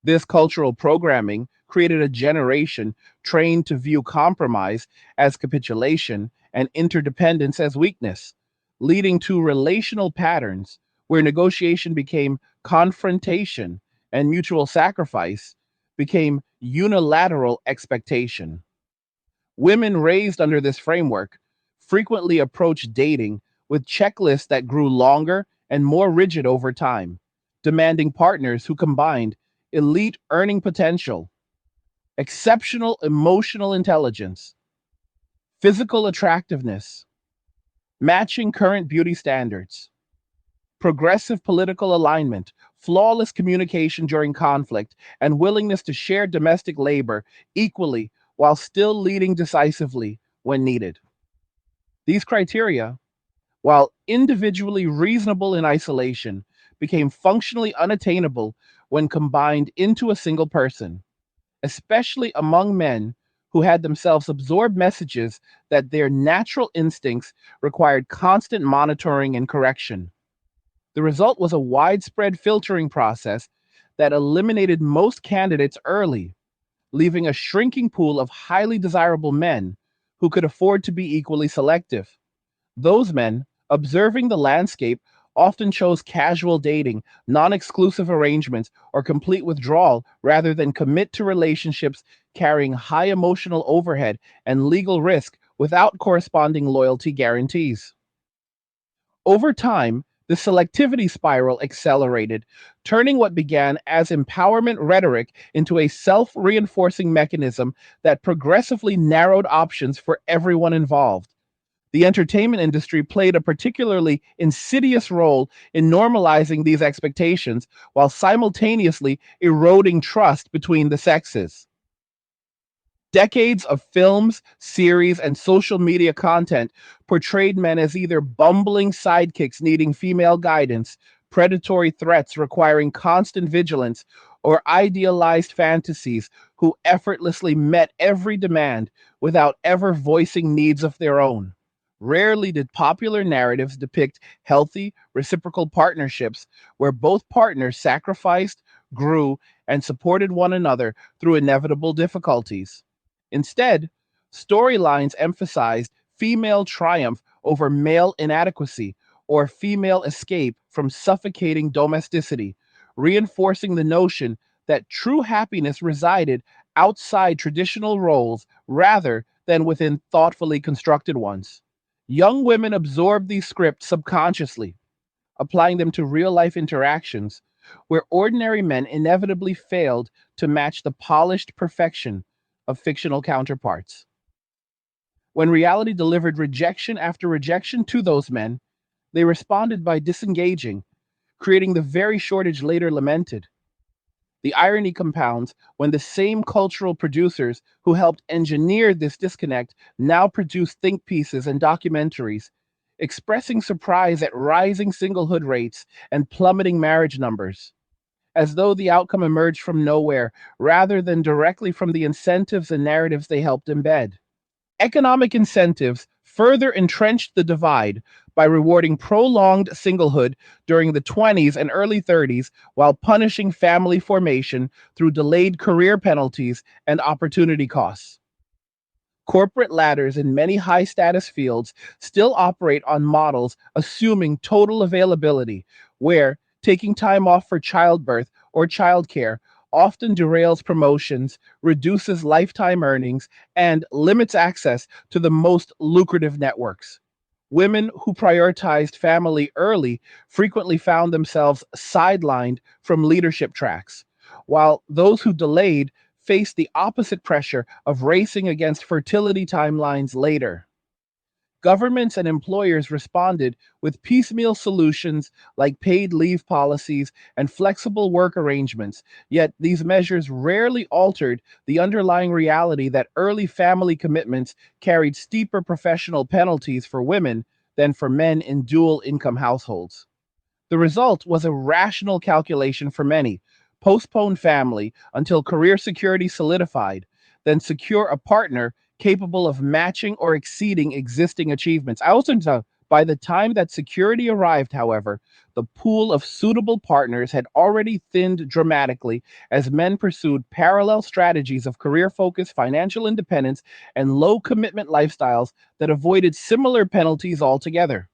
This cultural programming created a generation trained to view compromise as capitulation and interdependence as weakness, leading to relational patterns where negotiation became confrontation and mutual sacrifice became unilateral expectation. Women raised under this framework frequently approached dating with checklists that grew longer and more rigid over time, demanding partners who combined elite earning potential, exceptional emotional intelligence, physical attractiveness, matching current beauty standards, progressive political alignment, flawless communication during conflict, and willingness to share domestic labor equally while still leading decisively when needed. These criteria, while individually reasonable in isolation, became functionally unattainable when combined into a single person, especially among men who had themselves absorbed messages that their natural instincts required constant monitoring and correction. The result was a widespread filtering process that eliminated most candidates early, leaving a shrinking pool of highly desirable men who could afford to be equally selective. Those men, observing the landscape, often chose casual dating, non exclusive arrangements, or complete withdrawal rather than commit to relationships carrying high emotional overhead and legal risk without corresponding loyalty guarantees. Over time, the selectivity spiral accelerated, turning what began as empowerment rhetoric into a self reinforcing mechanism that progressively narrowed options for everyone involved. The entertainment industry played a particularly insidious role in normalizing these expectations while simultaneously eroding trust between the sexes. Decades of films, series, and social media content portrayed men as either bumbling sidekicks needing female guidance, predatory threats requiring constant vigilance, or idealized fantasies who effortlessly met every demand without ever voicing needs of their own. Rarely did popular narratives depict healthy, reciprocal partnerships where both partners sacrificed, grew, and supported one another through inevitable difficulties. Instead, storylines emphasized female triumph over male inadequacy or female escape from suffocating domesticity, reinforcing the notion that true happiness resided outside traditional roles rather than within thoughtfully constructed ones. Young women absorb these scripts subconsciously, applying them to real life interactions where ordinary men inevitably failed to match the polished perfection of fictional counterparts. When reality delivered rejection after rejection to those men, they responded by disengaging, creating the very shortage later lamented. The irony compounds when the same cultural producers who helped engineer this disconnect now produce think pieces and documentaries, expressing surprise at rising singlehood rates and plummeting marriage numbers, as though the outcome emerged from nowhere rather than directly from the incentives and narratives they helped embed. Economic incentives further entrenched the divide by rewarding prolonged singlehood during the 20s and early 30s while punishing family formation through delayed career penalties and opportunity costs. Corporate ladders in many high status fields still operate on models assuming total availability, where taking time off for childbirth or childcare often derails promotions, reduces lifetime earnings, and limits access to the most lucrative networks. Women who prioritized family early frequently found themselves sidelined from leadership tracks, while those who delayed faced the opposite pressure of racing against fertility timelines later. Governments and employers responded with piecemeal solutions like paid leave policies and flexible work arrangements, yet these measures rarely altered the underlying reality that early family commitments carried steeper professional penalties for women than for men in dual income households. The result was a rational calculation for many: postpone family until career security solidified, then secure a partner capable of matching or exceeding existing achievements. I also know by the time that security arrived, however, the pool of suitable partners had already thinned dramatically as men pursued parallel strategies of career focus, financial independence, and low commitment lifestyles that avoided similar penalties altogether.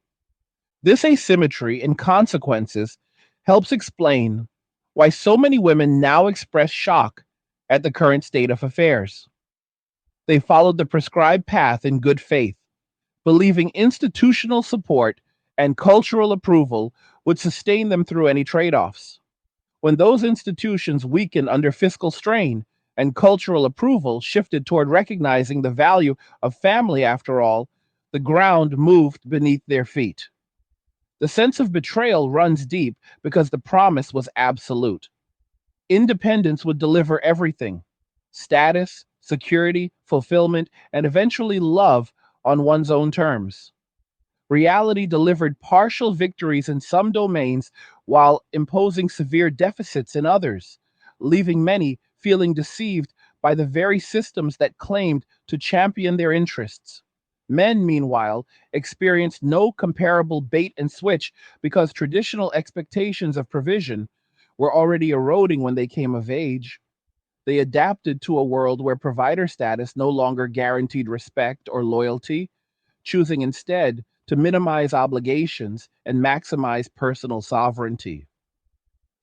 This asymmetry in consequences helps explain why so many women now express shock at the current state of affairs. They followed the prescribed path in good faith, believing institutional support and cultural approval would sustain them through any trade offs. When those institutions weakened under fiscal strain and cultural approval shifted toward recognizing the value of family, after all, the ground moved beneath their feet. The sense of betrayal runs deep because the promise was absolute. Independence would deliver everything: status, security, fulfillment, and eventually love on one's own terms. Reality delivered partial victories in some domains while imposing severe deficits in others, leaving many feeling deceived by the very systems that claimed to champion their interests. Men, meanwhile, experienced no comparable bait and switch because traditional expectations of provision were already eroding when they came of age. They adapted to a world where provider status no longer guaranteed respect or loyalty, choosing instead to minimize obligations and maximize personal sovereignty.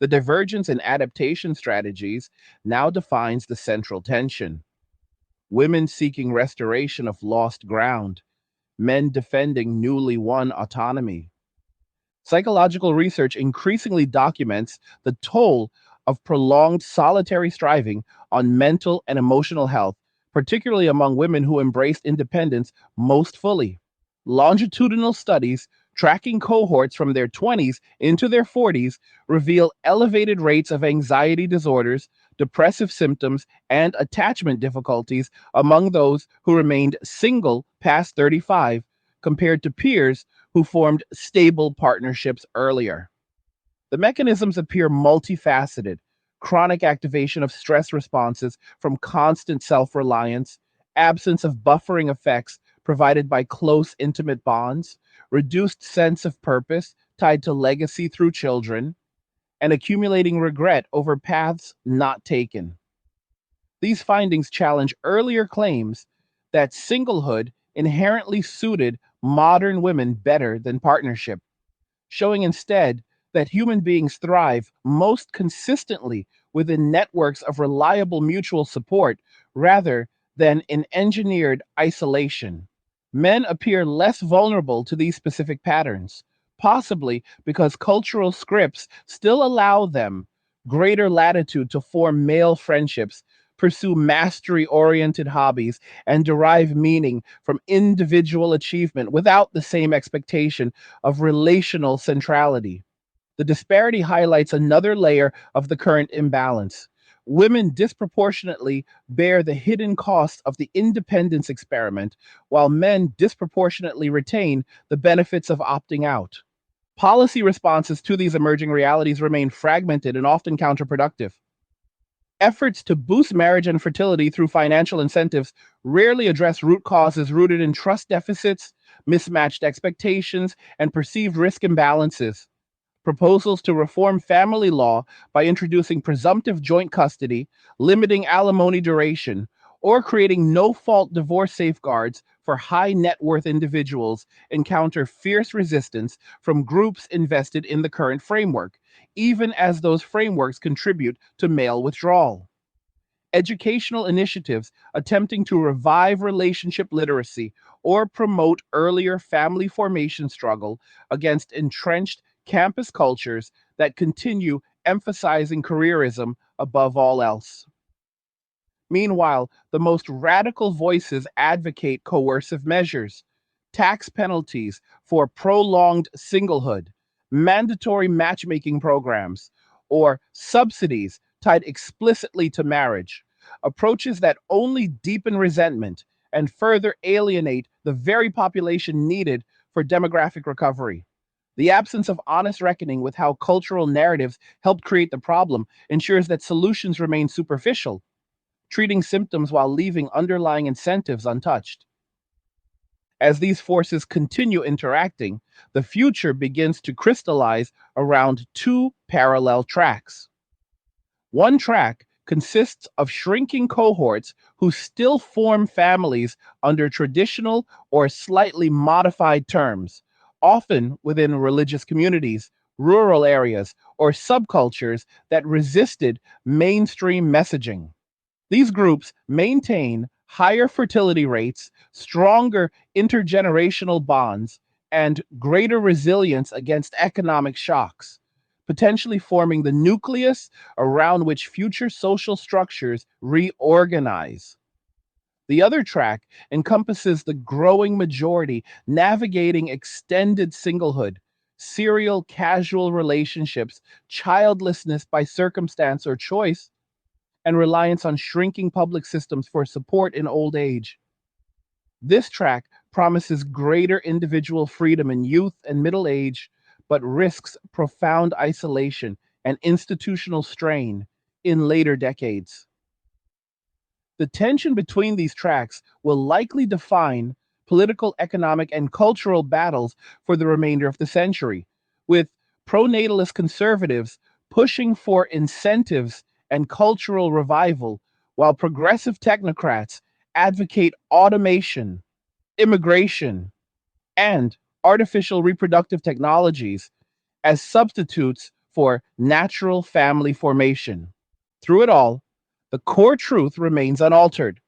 The divergence in adaptation strategies now defines the central tension: women seeking restoration of lost ground, men defending newly won autonomy. Psychological research increasingly documents the toll of prolonged solitary striving on mental and emotional health, particularly among women who embraced independence most fully. Longitudinal studies tracking cohorts from their 20s into their 40s reveal elevated rates of anxiety disorders, depressive symptoms, and attachment difficulties among those who remained single past 35 compared to peers who formed stable partnerships earlier. The mechanisms appear multifaceted: chronic activation of stress responses from constant self reliance, absence of buffering effects provided by close, intimate bonds, reduced sense of purpose tied to legacy through children, and accumulating regret over paths not taken. These findings challenge earlier claims that singlehood inherently suited modern women better than partnership, showing instead that human beings thrive most consistently within networks of reliable mutual support rather than in engineered isolation. Men appear less vulnerable to these specific patterns, possibly because cultural scripts still allow them greater latitude to form male friendships, pursue mastery oriented hobbies, and derive meaning from individual achievement without the same expectation of relational centrality. The disparity highlights another layer of the current imbalance. Women disproportionately bear the hidden costs of the independence experiment, while men disproportionately retain the benefits of opting out. Policy responses to these emerging realities remain fragmented and often counterproductive. Efforts to boost marriage and fertility through financial incentives rarely address root causes rooted in trust deficits, mismatched expectations, and perceived risk imbalances. Proposals to reform family law by introducing presumptive joint custody, limiting alimony duration, or creating no fault divorce safeguards for high net worth individuals encounter fierce resistance from groups invested in the current framework, even as those frameworks contribute to male withdrawal. Educational initiatives attempting to revive relationship literacy or promote earlier family formation struggle against entrenched campus cultures that continue emphasizing careerism above all else. Meanwhile, the most radical voices advocate coercive measures, tax penalties for prolonged singlehood, mandatory matchmaking programs, or subsidies tied explicitly to marriage, approaches that only deepen resentment and further alienate the very population needed for demographic recovery. The absence of honest reckoning with how cultural narratives helped create the problem ensures that solutions remain superficial, treating symptoms while leaving underlying incentives untouched. As these forces continue interacting, the future begins to crystallize around two parallel tracks. One track consists of shrinking cohorts who still form families under traditional or slightly modified terms, often within religious communities, rural areas, or subcultures that resisted mainstream messaging. These groups maintain higher fertility rates, stronger intergenerational bonds, and greater resilience against economic shocks, potentially forming the nucleus around which future social structures reorganize. The other track encompasses the growing majority navigating extended singlehood, serial casual relationships, childlessness by circumstance or choice, and reliance on shrinking public systems for support in old age. This track promises greater individual freedom in youth and middle age, but risks profound isolation and institutional strain in later decades. The tension between these tracks will likely define political, economic, and cultural battles for the remainder of the century, with pronatalist conservatives pushing for incentives and cultural revival, while progressive technocrats advocate automation, immigration, and artificial reproductive technologies as substitutes for natural family formation. Through it all, the core truth remains unaltered.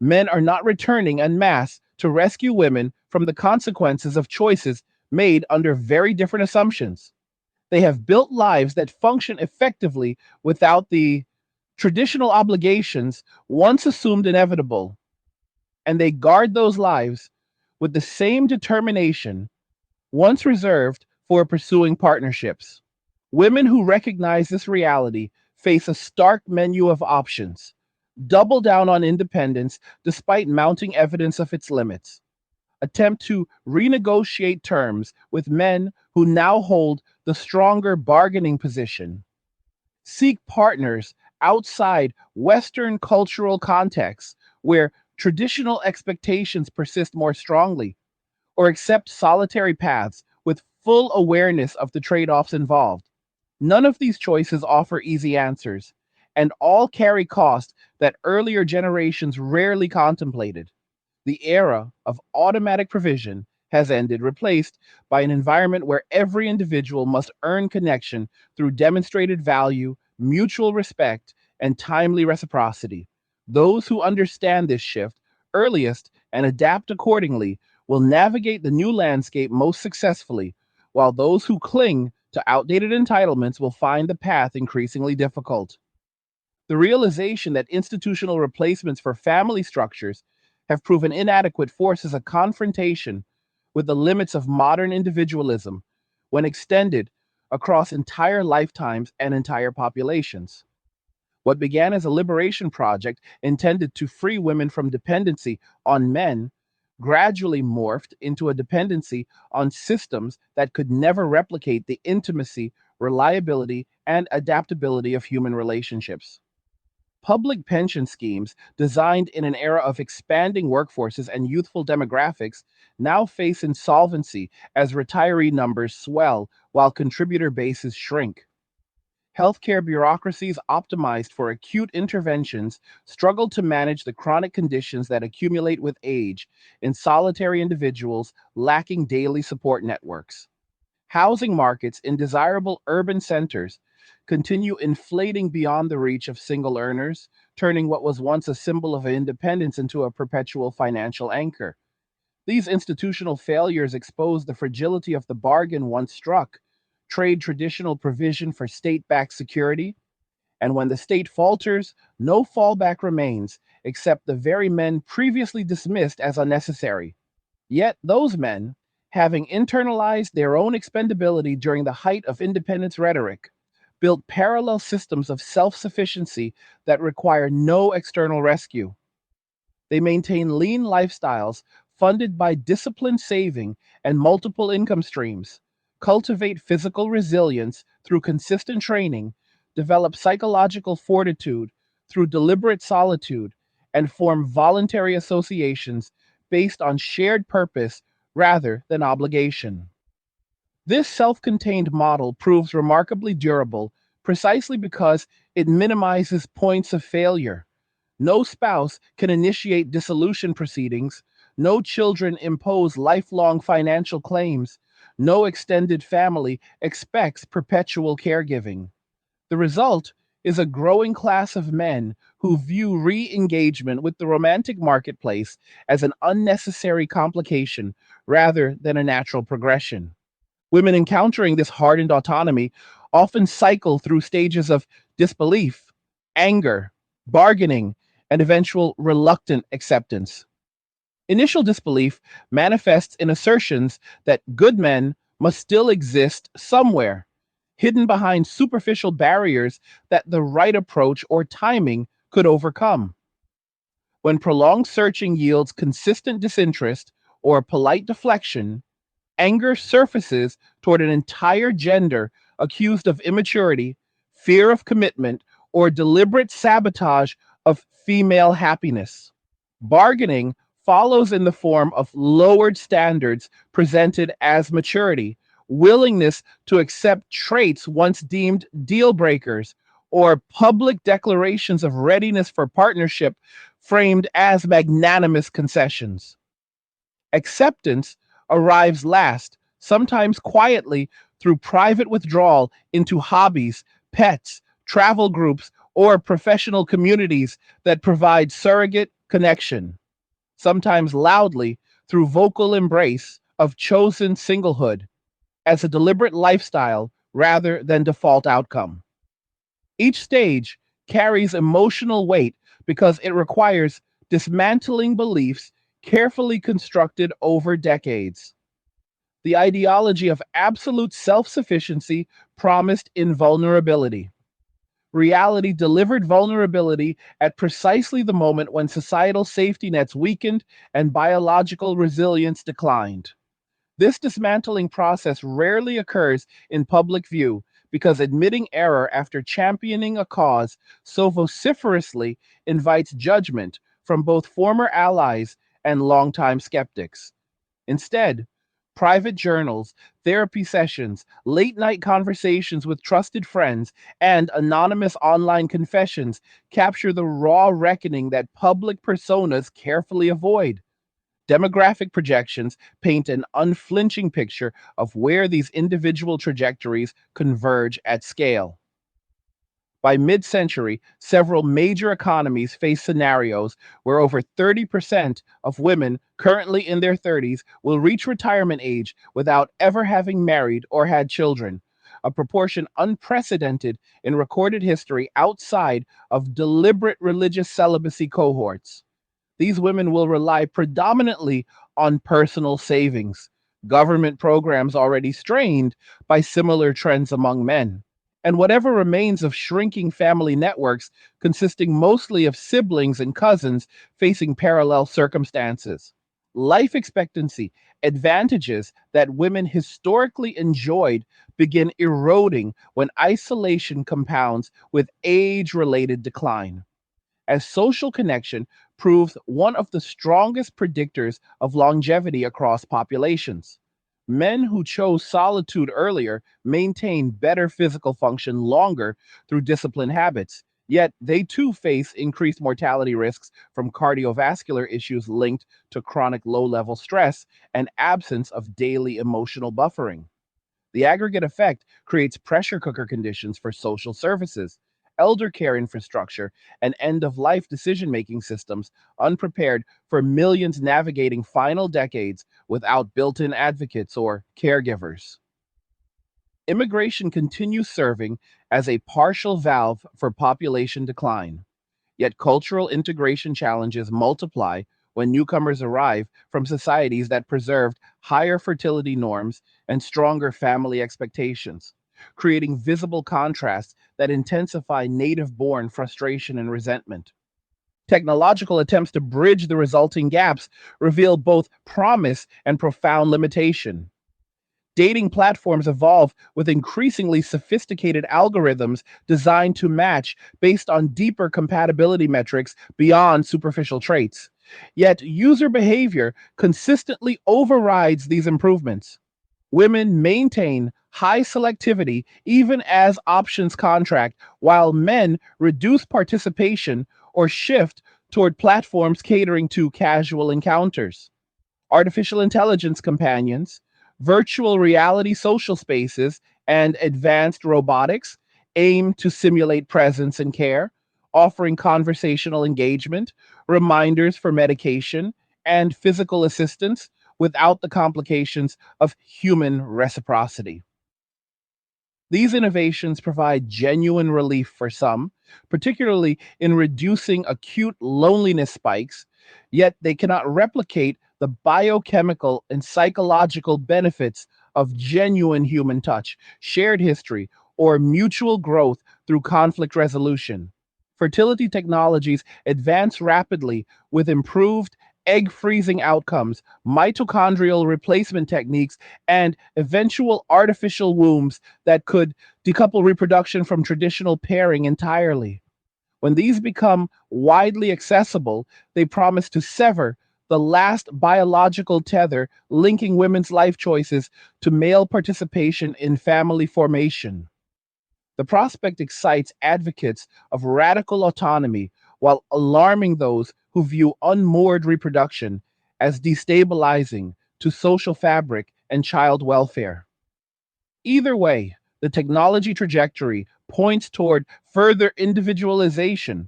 Men are not returning en masse to rescue women from the consequences of choices made under very different assumptions. They have built lives that function effectively without the traditional obligations once assumed inevitable, and they guard those lives with the same determination once reserved for pursuing partnerships. Women who recognize this reality face a stark menu of options: double down on independence despite mounting evidence of its limits, attempt to renegotiate terms with men who now hold the stronger bargaining position, seek partners outside Western cultural contexts where traditional expectations persist more strongly, or accept solitary paths with full awareness of the trade offs involved. None of these choices offer easy answers, and all carry costs that earlier generations rarely contemplated. The era of automatic provision has ended, replaced by an environment where every individual must earn connection through demonstrated value, mutual respect, and timely reciprocity. Those who understand this shift earliest and adapt accordingly will navigate the new landscape most successfully, while those who cling to outdated entitlements will find the path increasingly difficult. The realization that institutional replacements for family structures have proven inadequate forces a confrontation with the limits of modern individualism when extended across entire lifetimes and entire populations. What began as a liberation project intended to free women from dependency on men gradually morphed into a dependency on systems that could never replicate the intimacy, reliability, and adaptability of human relationships. Public pension schemes, designed in an era of expanding workforces and youthful demographics, now face insolvency as retiree numbers swell while contributor bases shrink. Healthcare bureaucracies optimized for acute interventions struggle to manage the chronic conditions that accumulate with age in solitary individuals lacking daily support networks. Housing markets in desirable urban centers continue inflating beyond the reach of single earners, turning what was once a symbol of independence into a perpetual financial anchor. These institutional failures expose the fragility of the bargain once struck, trade traditional provision for state backed security, and when the state falters, no fallback remains except the very men previously dismissed as unnecessary. Yet those men, having internalized their own expendability during the height of independence rhetoric, built parallel systems of self sufficiency that require no external rescue. They maintain lean lifestyles funded by disciplined saving and multiple income streams, cultivate physical resilience through consistent training, develop psychological fortitude through deliberate solitude, and form voluntary associations based on shared purpose rather than obligation. This self contained model proves remarkably durable precisely because it minimizes points of failure. No spouse can initiate dissolution proceedings. No children impose lifelong financial claims. No extended family expects perpetual caregiving. The result is a growing class of men who view re engagement with the romantic marketplace as an unnecessary complication rather than a natural progression. Women encountering this hardened autonomy often cycle through stages of disbelief, anger, bargaining, and eventual reluctant acceptance. Initial disbelief manifests in assertions that good men must still exist somewhere, hidden behind superficial barriers that the right approach or timing could overcome. When prolonged searching yields consistent disinterest or polite deflection, anger surfaces toward an entire gender accused of immaturity, fear of commitment, or deliberate sabotage of female happiness. Bargaining follows in the form of lowered standards presented as maturity, willingness to accept traits once deemed deal breakers, or public declarations of readiness for partnership framed as magnanimous concessions. Acceptance arrives last, sometimes quietly through private withdrawal into hobbies, pets, travel groups, or professional communities that provide surrogate connection, sometimes loudly through vocal embrace of chosen singlehood as a deliberate lifestyle rather than default outcome. Each stage carries emotional weight because it requires dismantling beliefs carefully constructed over decades. The ideology of absolute self sufficiency promised invulnerability. Reality delivered vulnerability at precisely the moment when societal safety nets weakened and biological resilience declined. This dismantling process rarely occurs in public view because admitting error after championing a cause so vociferously invites judgment from both former allies and longtime skeptics. Instead, private journals, therapy sessions, late night conversations with trusted friends, and anonymous online confessions capture the raw reckoning that public personas carefully avoid. Demographic projections paint an unflinching picture of where these individual trajectories converge at scale. By mid century, several major economies face scenarios where over 30% of women currently in their 30s will reach retirement age without ever having married or had children, a proportion unprecedented in recorded history outside of deliberate religious celibacy cohorts. These women will rely predominantly on personal savings, government programs already strained by similar trends among men, and whatever remains of shrinking family networks consisting mostly of siblings and cousins facing parallel circumstances. Life expectancy advantages that women historically enjoyed begin eroding when isolation compounds with age related decline, as social connection proves one of the strongest predictors of longevity across populations. Men who chose solitude earlier maintain better physical function longer through disciplined habits, yet they too face increased mortality risks from cardiovascular issues linked to chronic low level stress and absence of daily emotional buffering. The aggregate effect creates pressure cooker conditions for social services, elder care infrastructure, and end of life decision making systems unprepared for millions navigating final decades without built in advocates or caregivers. Immigration continues serving as a partial valve for population decline. Yet cultural integration challenges multiply when newcomers arrive from societies that preserved higher fertility norms and stronger family expectations, creating visible contrasts that intensify native born frustration and resentment. Technological attempts to bridge the resulting gaps reveal both promise and profound limitation. Dating platforms evolve with increasingly sophisticated algorithms designed to match based on deeper compatibility metrics beyond superficial traits. Yet, user behavior consistently overrides these improvements. Women maintain high selectivity even as options contract, while men reduce participation or shift toward platforms catering to casual encounters. Artificial intelligence companions, virtual reality social spaces, and advanced robotics aim to simulate presence and care, offering conversational engagement, reminders for medication, and physical assistance without the complications of human reciprocity. These innovations provide genuine relief for some, particularly in reducing acute loneliness spikes, yet they cannot replicate the biochemical and psychological benefits of genuine human touch, shared history, or mutual growth through conflict resolution. Fertility technologies advance rapidly with improved egg freezing outcomes, mitochondrial replacement techniques, and eventual artificial wombs that could decouple reproduction from traditional pairing entirely. When these become widely accessible, they promise to sever the last biological tether linking women's life choices to male participation in family formation. The prospect excites advocates of radical autonomy while alarming those who view unmoored reproduction as destabilizing to social fabric and child welfare. Either way, the technology trajectory points toward further individualization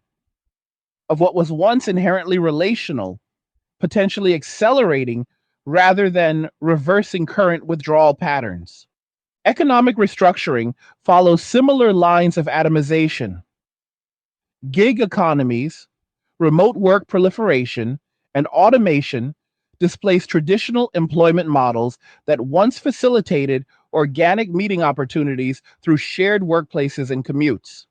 of what was once inherently relational, potentially accelerating rather than reversing current withdrawal patterns. Economic restructuring follows similar lines of atomization. Gig economies, remote work proliferation, and automation displace traditional employment models that once facilitated organic meeting opportunities through shared workplaces and commutes.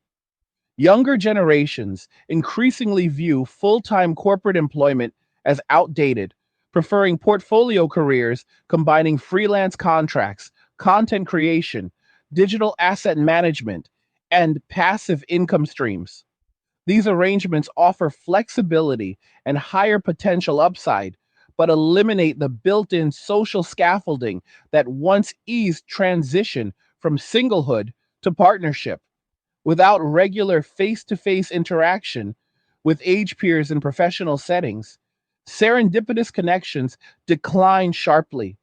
Younger generations increasingly view full time corporate employment as outdated, preferring portfolio careers combining freelance contracts, content creation, digital asset management, and passive income streams. These arrangements offer flexibility and higher potential upside, but eliminate the built in social scaffolding that once eased transition from singlehood to partnership. Without regular face to face interaction with age peers in professional settings, Serendipitous connections decline sharply,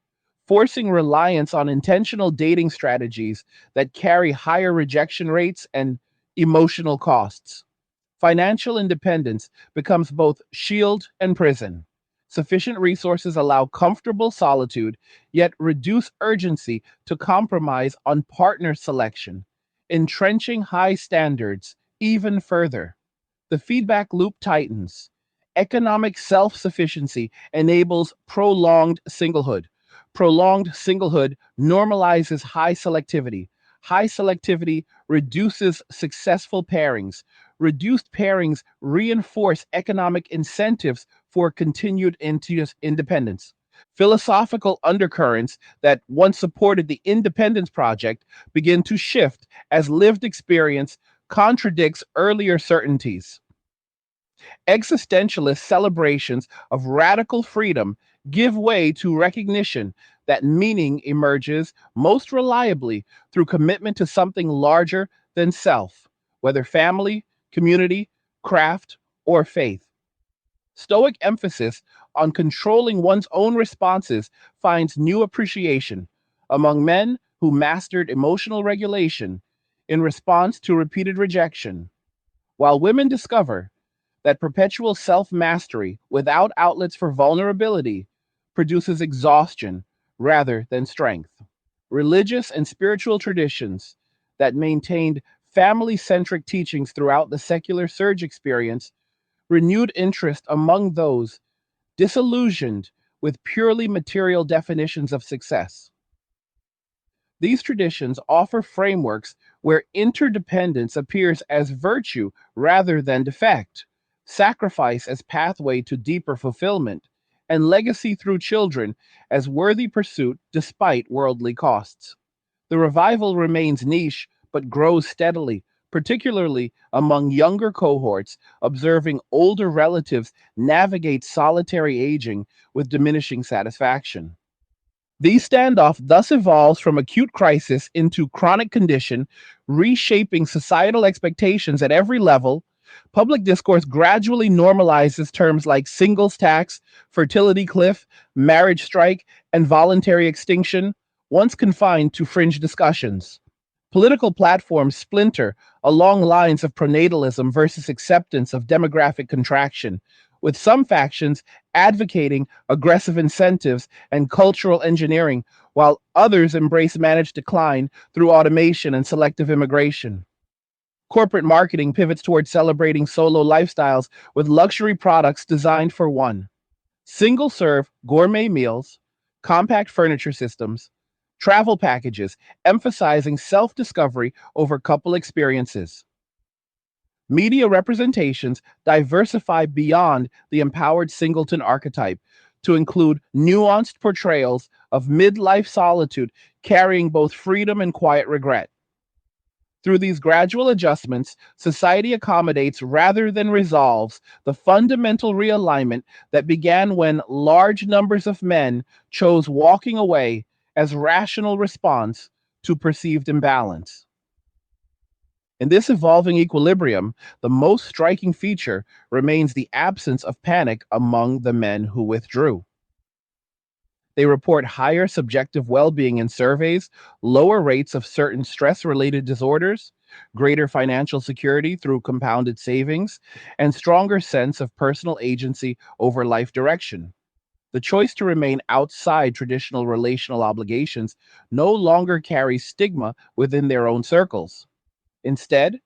forcing reliance on intentional dating strategies that carry higher rejection rates and emotional costs. Financial independence becomes both shield and prison. Sufficient resources allow comfortable solitude, yet reduce urgency to compromise on partner selection, entrenching high standards even further. The feedback loop tightens. Economic self sufficiency enables prolonged singlehood. Prolonged singlehood normalizes high selectivity. High selectivity reduces successful pairings. Reduced pairings reinforce economic incentives for continued independence. Philosophical undercurrents that once supported the independence project begin to shift as lived experience contradicts earlier certainties. Existentialist celebrations of radical freedom give way to recognition that meaning emerges most reliably through commitment to something larger than self, whether family, community, craft, or faith. Stoic emphasis on controlling one's own responses finds new appreciation among men who mastered emotional regulation in response to repeated rejection, while women discover that perpetual self mastery without outlets for vulnerability produces exhaustion rather than strength. Religious and spiritual traditions that maintained family centric teachings throughout the secular surge experience renewed interest among those disillusioned with purely material definitions of success. These traditions offer frameworks where interdependence appears as virtue rather than defect, sacrifice as pathway to deeper fulfillment, and legacy through children as worthy pursuit despite worldly costs. The revival remains niche but grows steadily, particularly among younger cohorts, observing older relatives navigate solitary aging with diminishing satisfaction. The standoff thus evolves from acute crisis into chronic condition, reshaping societal expectations at every level. Public discourse gradually normalizes terms like singles tax, fertility cliff, marriage strike, and voluntary extinction, once confined to fringe discussions. Political platforms splinter along lines of pronatalism versus acceptance of demographic contraction, with some factions advocating aggressive incentives and cultural engineering, while others embrace managed decline through automation and selective immigration. Corporate marketing pivots toward celebrating solo lifestyles with luxury products designed for one. Single serve gourmet meals, compact furniture systems, travel packages emphasizing self discovery over couple experiences. Media representations diversify beyond the empowered singleton archetype to include nuanced portrayals of midlife solitude carrying both freedom and quiet regret. Through these gradual adjustments, society accommodates rather than resolves the fundamental realignment that began when large numbers of men chose walking away as rational response to perceived imbalance. In this evolving equilibrium, the most striking feature remains the absence of panic among the men who withdrew. They report higher subjective well being in surveys, lower rates of certain stress related disorders, greater financial security through compounded savings, and stronger sense of personal agency over life direction. The choice to remain outside traditional relational obligations no longer carries stigma within their own circles. Instead,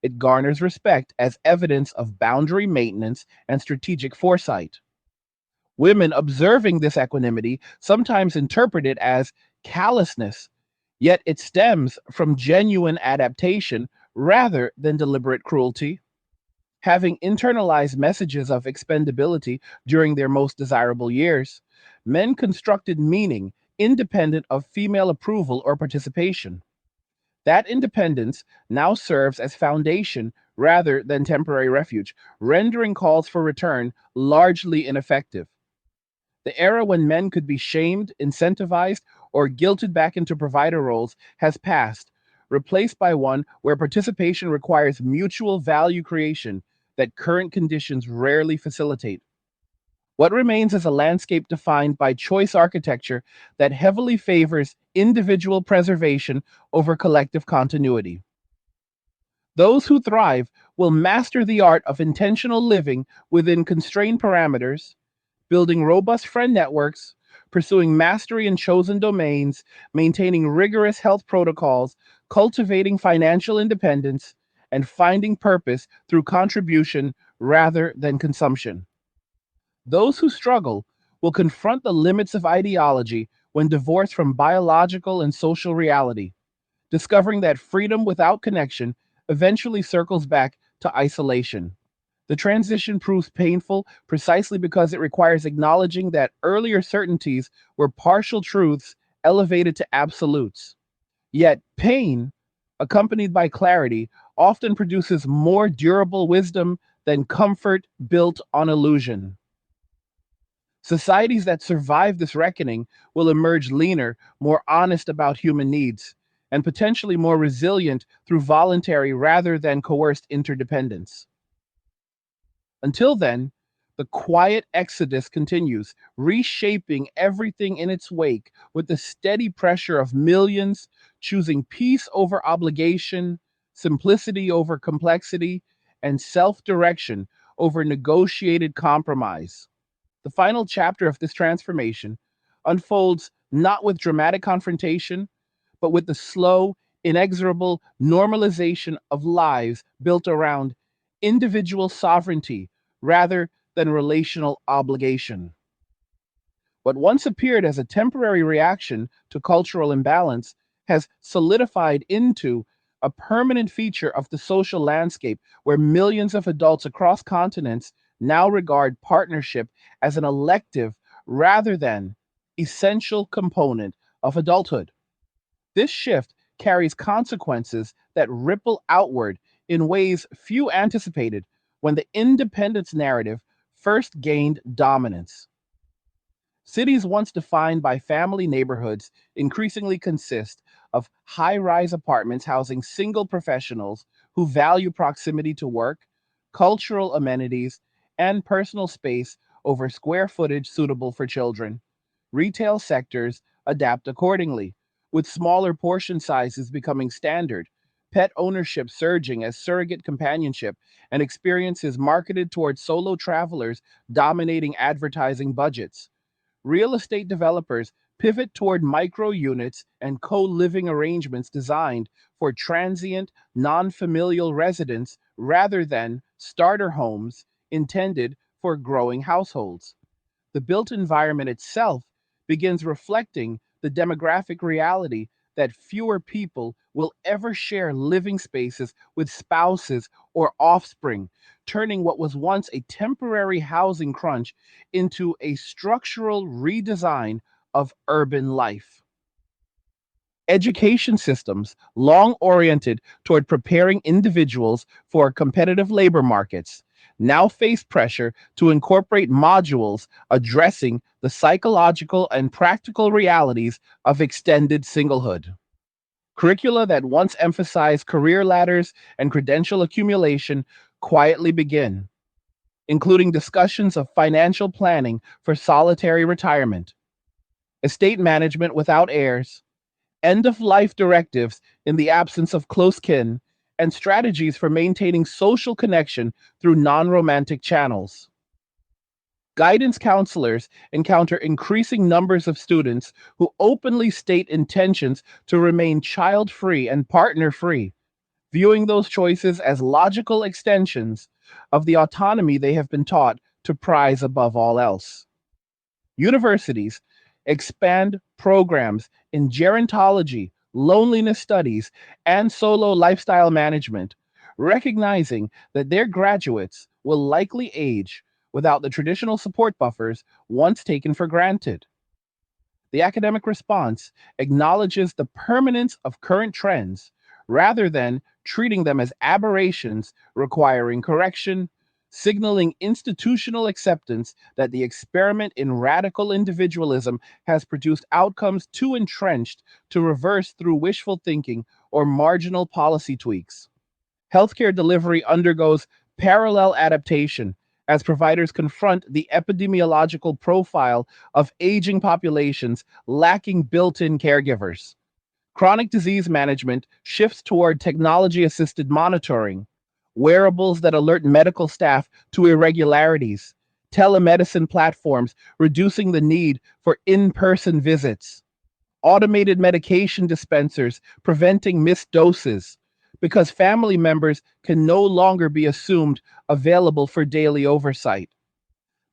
it garners respect as evidence of boundary maintenance and strategic foresight. Women observing this equanimity sometimes interpret it as callousness, yet it stems from genuine adaptation rather than deliberate cruelty. Having internalized messages of expendability during their most desirable years, men constructed meaning independent of female approval or participation. That independence now serves as foundation rather than temporary refuge, rendering calls for return largely ineffective. The era when men could be shamed, incentivized, or guilted back into provider roles has passed, replaced by one where participation requires mutual value creation that current conditions rarely facilitate. What remains is a landscape defined by choice architecture that heavily favors individual preservation over collective continuity. Those who thrive will master the art of intentional living within constrained parameters, building robust friend networks, pursuing mastery in chosen domains, maintaining rigorous health protocols, cultivating financial independence, and finding purpose through contribution rather than consumption. Those who struggle will confront the limits of ideology when divorced from biological and social reality, discovering that freedom without connection eventually circles back to isolation. The transition proves painful precisely because it requires acknowledging that earlier certainties were partial truths elevated to absolutes. Yet, pain, accompanied by clarity, often produces more durable wisdom than comfort built on illusion. Societies that survive this reckoning will emerge leaner, more honest about human needs, and potentially more resilient through voluntary rather than coerced interdependence. Until then, the quiet exodus continues, reshaping everything in its wake with the steady pressure of millions choosing peace over obligation, simplicity over complexity, and self direction over negotiated compromise. The final chapter of this transformation unfolds not with dramatic confrontation, but with the slow, inexorable normalization of lives built around individual sovereignty rather than relational obligation. What once appeared as a temporary reaction to cultural imbalance has solidified into a permanent feature of the social landscape where millions of adults across continents now regard partnership as an elective rather than essential component of adulthood. This shift carries consequences that ripple outward in ways few anticipated when the independence narrative first gained dominance. Cities once defined by family neighborhoods increasingly consist of high rise apartments housing single professionals who value proximity to work, cultural amenities, and personal space over square footage suitable for children. Retail sectors adapt accordingly, with smaller portion sizes becoming standard, pet ownership surging as surrogate companionship, and experiences marketed towards solo travelers dominating advertising budgets. Real estate developers pivot toward micro units and co living arrangements designed for transient, non familial residents rather than starter homes intended for growing households. The built environment itself begins reflecting the demographic reality that fewer people will ever share living spaces with spouses or offspring, turning what was once a temporary housing crunch into a structural redesign of urban life. Education systems, long oriented toward preparing individuals for competitive labor markets, now face pressure to incorporate modules addressing the psychological and practical realities of extended singlehood. Curricula that once emphasized career ladders and credential accumulation quietly begin, including discussions of financial planning for solitary retirement, estate management without heirs, end of life directives in the absence of close kin, and strategies for maintaining social connection through non romantic channels. Guidance counselors encounter increasing numbers of students who openly state intentions to remain child free and partner free, viewing those choices as logical extensions of the autonomy they have been taught to prize above all else. Universities expand programs in gerontology, loneliness studies, and solo lifestyle management, recognizing that their graduates will likely age without the traditional support buffers once taken for granted. The academic response acknowledges the permanence of current trends rather than treating them as aberrations requiring correction, signaling institutional acceptance that the experiment in radical individualism has produced outcomes too entrenched to reverse through wishful thinking or marginal policy tweaks. Healthcare delivery undergoes parallel adaptation as providers confront the epidemiological profile of aging populations lacking built in caregivers. Chronic disease management shifts toward technology assisted monitoring, wearables that alert medical staff to irregularities, telemedicine platforms reducing the need for in person visits, automated medication dispensers preventing missed doses, because family members can no longer be assumed available for daily oversight.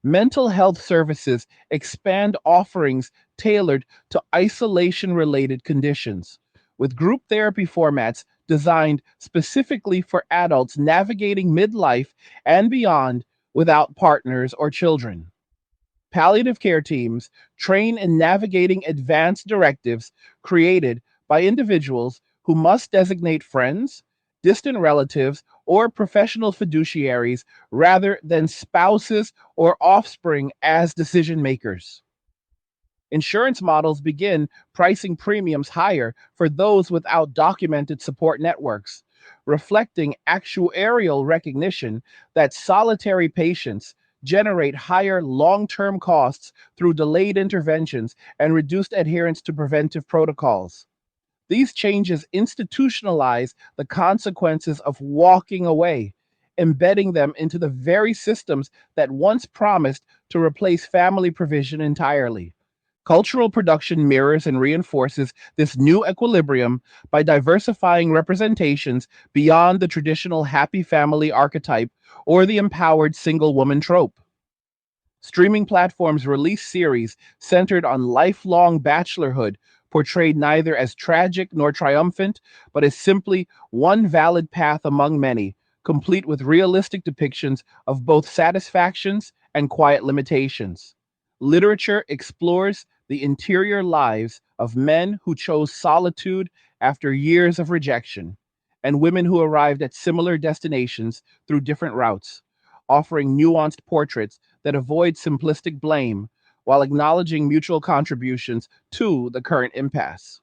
Mental health services expand offerings tailored to isolation related conditions, with group therapy formats designed specifically for adults navigating midlife and beyond without partners or children. Palliative care teams train in navigating advanced directives created by individuals who must designate friends, distant relatives, or professional fiduciaries rather than spouses or offspring as decision makers. Insurance models begin pricing premiums higher for those without documented support networks, reflecting actuarial recognition that solitary patients generate higher long term costs through delayed interventions and reduced adherence to preventive protocols. These changes institutionalize the consequences of walking away, embedding them into the very systems that once promised to replace family provision entirely. Cultural production mirrors and reinforces this new equilibrium by diversifying representations beyond the traditional happy family archetype or the empowered single woman trope. Streaming platforms release series centered on lifelong bachelorhood, portrayed neither as tragic nor triumphant, but as simply one valid path among many, complete with realistic depictions of both satisfactions and quiet limitations. Literature explores the interior lives of men who chose solitude after years of rejection, and women who arrived at similar destinations through different routes, offering nuanced portraits that avoid simplistic blame while acknowledging mutual contributions to the current impasse.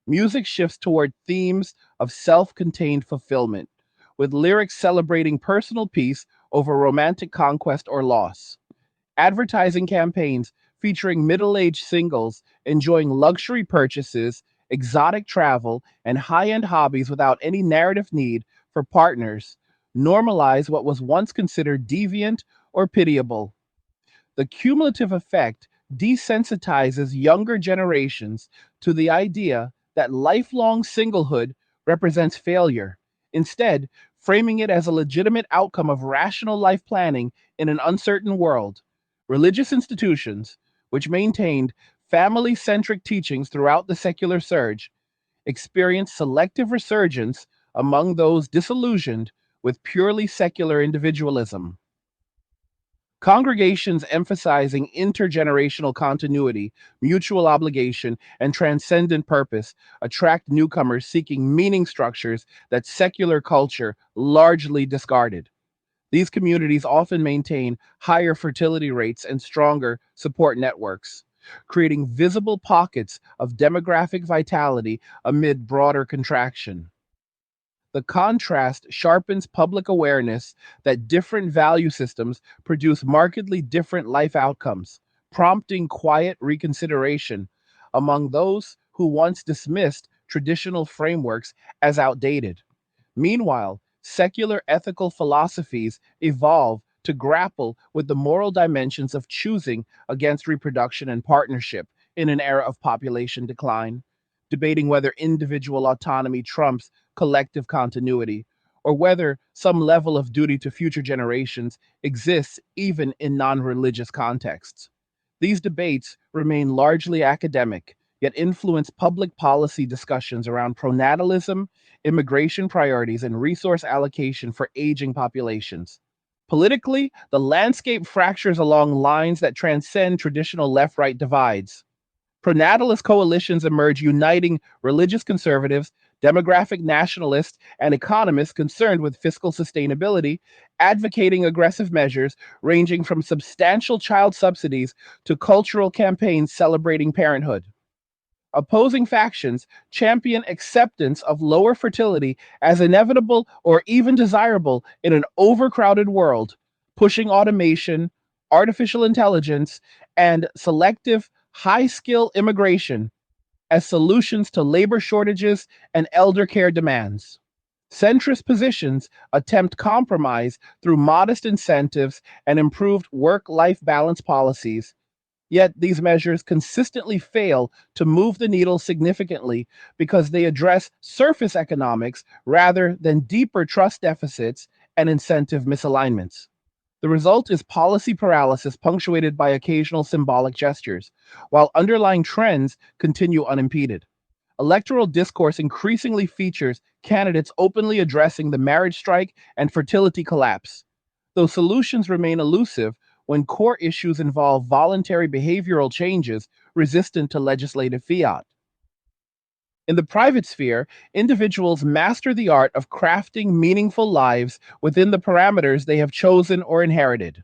Music shifts toward themes of self contained fulfillment, with lyrics celebrating personal peace over romantic conquest or loss. Advertising campaigns featuring middle aged singles enjoying luxury purchases, exotic travel, and high end hobbies without any narrative need for partners normalize what was once considered deviant or pitiable. The cumulative effect desensitizes younger generations to the idea that lifelong singlehood represents failure, instead, framing it as a legitimate outcome of rational life planning in an uncertain world. Religious institutions, which maintained family centric teachings throughout the secular surge, experienced selective resurgence among those disillusioned with purely secular individualism. Congregations emphasizing intergenerational continuity, mutual obligation, and transcendent purpose attract newcomers seeking meaning structures that secular culture largely discarded. These communities often maintain higher fertility rates and stronger support networks, creating visible pockets of demographic vitality amid broader contraction. The contrast sharpens public awareness that different value systems produce markedly different life outcomes, prompting quiet reconsideration among those who once dismissed traditional frameworks as outdated. Meanwhile, secular ethical philosophies evolve to grapple with the moral dimensions of choosing against reproduction and partnership in an era of population decline, debating whether individual autonomy trumps collective continuity, or whether some level of duty to future generations exists even in non religious contexts. These debates remain largely academic, yet influence public policy discussions around pronatalism, immigration priorities, and resource allocation for aging populations. Politically, the landscape fractures along lines that transcend traditional left right divides. Pronatalist coalitions emerge uniting religious conservatives, demographic nationalists, and economists concerned with fiscal sustainability, advocating aggressive measures ranging from substantial child subsidies to cultural campaigns celebrating parenthood. Opposing factions champion acceptance of lower fertility as inevitable or even desirable in an overcrowded world, pushing automation, artificial intelligence, and selective high skill immigration as solutions to labor shortages and elder care demands. Centrist positions attempt compromise through modest incentives and improved work life balance policies. Yet these measures consistently fail to move the needle significantly because they address surface economics rather than deeper trust deficits and incentive misalignments. The result is policy paralysis punctuated by occasional symbolic gestures, while underlying trends continue unimpeded. Electoral discourse increasingly features candidates openly addressing the marriage strike and fertility collapse, though solutions remain elusive when core issues involve voluntary behavioral changes resistant to legislative fiat. In the private sphere, individuals master the art of crafting meaningful lives within the parameters they have chosen or inherited.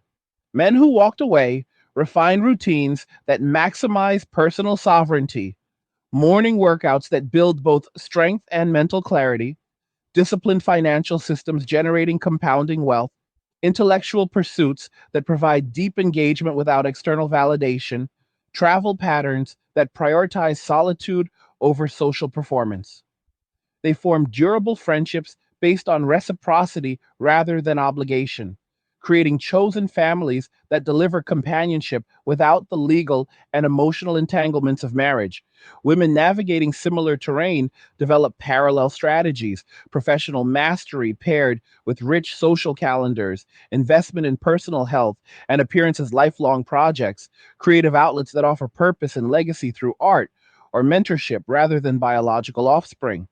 Men who walked away refine routines that maximize personal sovereignty, morning workouts that build both strength and mental clarity, disciplined financial systems generating compounding wealth, intellectual pursuits that provide deep engagement without external validation, travel patterns that prioritize solitude over social performance. They form durable friendships based on reciprocity rather than obligation, creating chosen families that deliver companionship without the legal and emotional entanglements of marriage. Women navigating similar terrain develop parallel strategies, professional mastery paired with rich social calendars, investment in personal health, and appearance as lifelong projects, creative outlets that offer purpose and legacy through art or mentorship rather than biological offspring.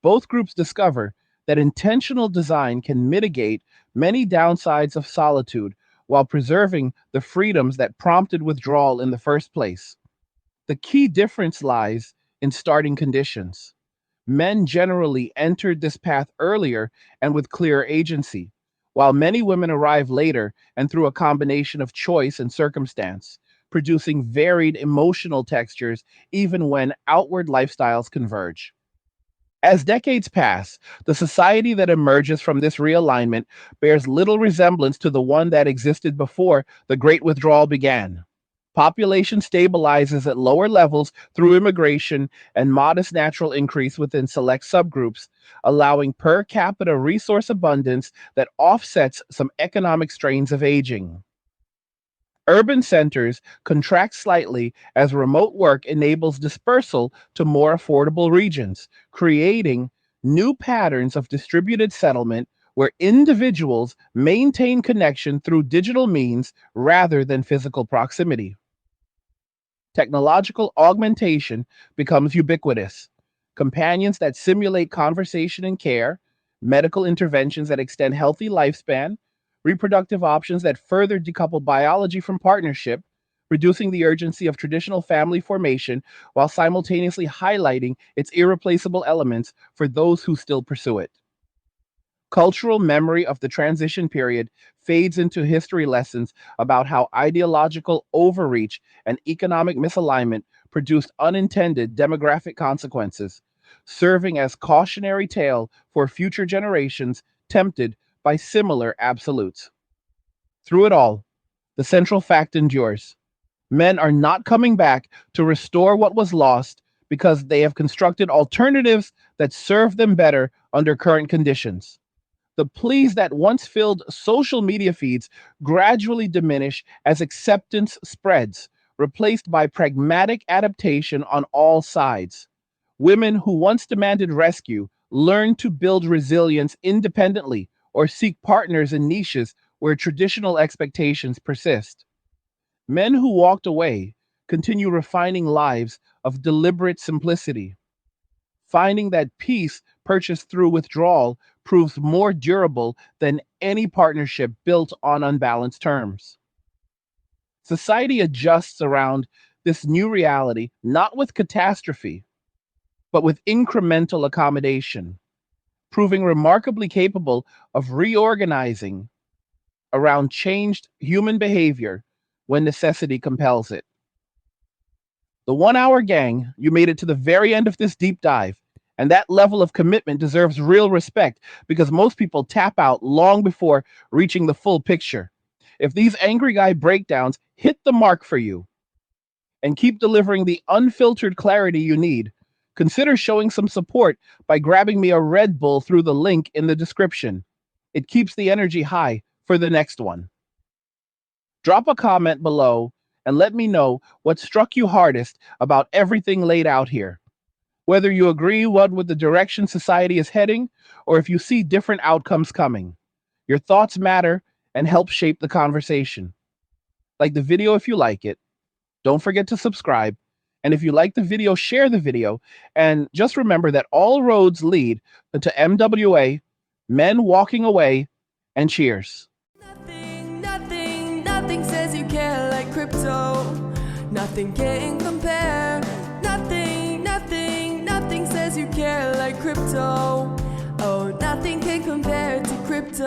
Both groups discover that intentional design can mitigate many downsides of solitude while preserving the freedoms that prompted withdrawal in the first place. The key difference lies in starting conditions. Men generally entered this path earlier and with clearer agency, while many women arrive later and through a combination of choice and circumstance, producing varied emotional textures even when outward lifestyles converge. As decades pass, the society that emerges from this realignment bears little resemblance to the one that existed before the Great Withdrawal began. Population stabilizes at lower levels through immigration and modest natural increase within select subgroups, allowing per capita resource abundance that offsets some economic strains of aging. Urban centers contract slightly as remote work enables dispersal to more affordable regions, creating new patterns of distributed settlement where individuals maintain connection through digital means rather than physical proximity. Technological augmentation becomes ubiquitous. Companions that simulate conversation and care, medical interventions that extend healthy lifespan, reproductive options that further decouple biology from partnership, reducing the urgency of traditional family formation while simultaneously highlighting its irreplaceable elements for those who still pursue it. Cultural memory of the transition period fades into history lessons about how ideological overreach and economic misalignment produced unintended demographic consequences, serving as cautionary tale for future generations tempted by similar absolutes. Through it all, the central fact endures. Men are not coming back to restore what was lost because they have constructed alternatives that serve them better under current conditions. The pleas that once filled social media feeds gradually diminish as acceptance spreads, replaced by pragmatic adaptation on all sides. Women who once demanded rescue learn to build resilience independently or seek partners in niches where traditional expectations persist. Men who walked away continue refining lives of deliberate simplicity, finding that peace purchased through withdrawal proves more durable than any partnership built on unbalanced terms. Society adjusts around this new reality not with catastrophe, but with incremental accommodation, proving remarkably capable of reorganizing around changed human behavior when necessity compels it. The 1 hour gang, you made it to the very end of this deep dive. And that level of commitment deserves real respect because most people tap out long before reaching the full picture. If these angry guy breakdowns hit the mark for you and keep delivering the unfiltered clarity you need, consider showing some support by grabbing me a Red Bull through the link in the description. It keeps the energy high for the next one. Drop a comment below and let me know what struck you hardest about everything laid out here. Whether you agree with the direction society is heading, or if you see different outcomes coming. Your thoughts matter and help shape the conversation. Like the video if you like it. Don't forget to subscribe. And if you like the video, share the video. And just remember that all roads lead to MWA, men walking away, and cheers. Nothing says you care like crypto. Nothing can compare. Nothing says you care like crypto. Oh, nothing can compare to crypto.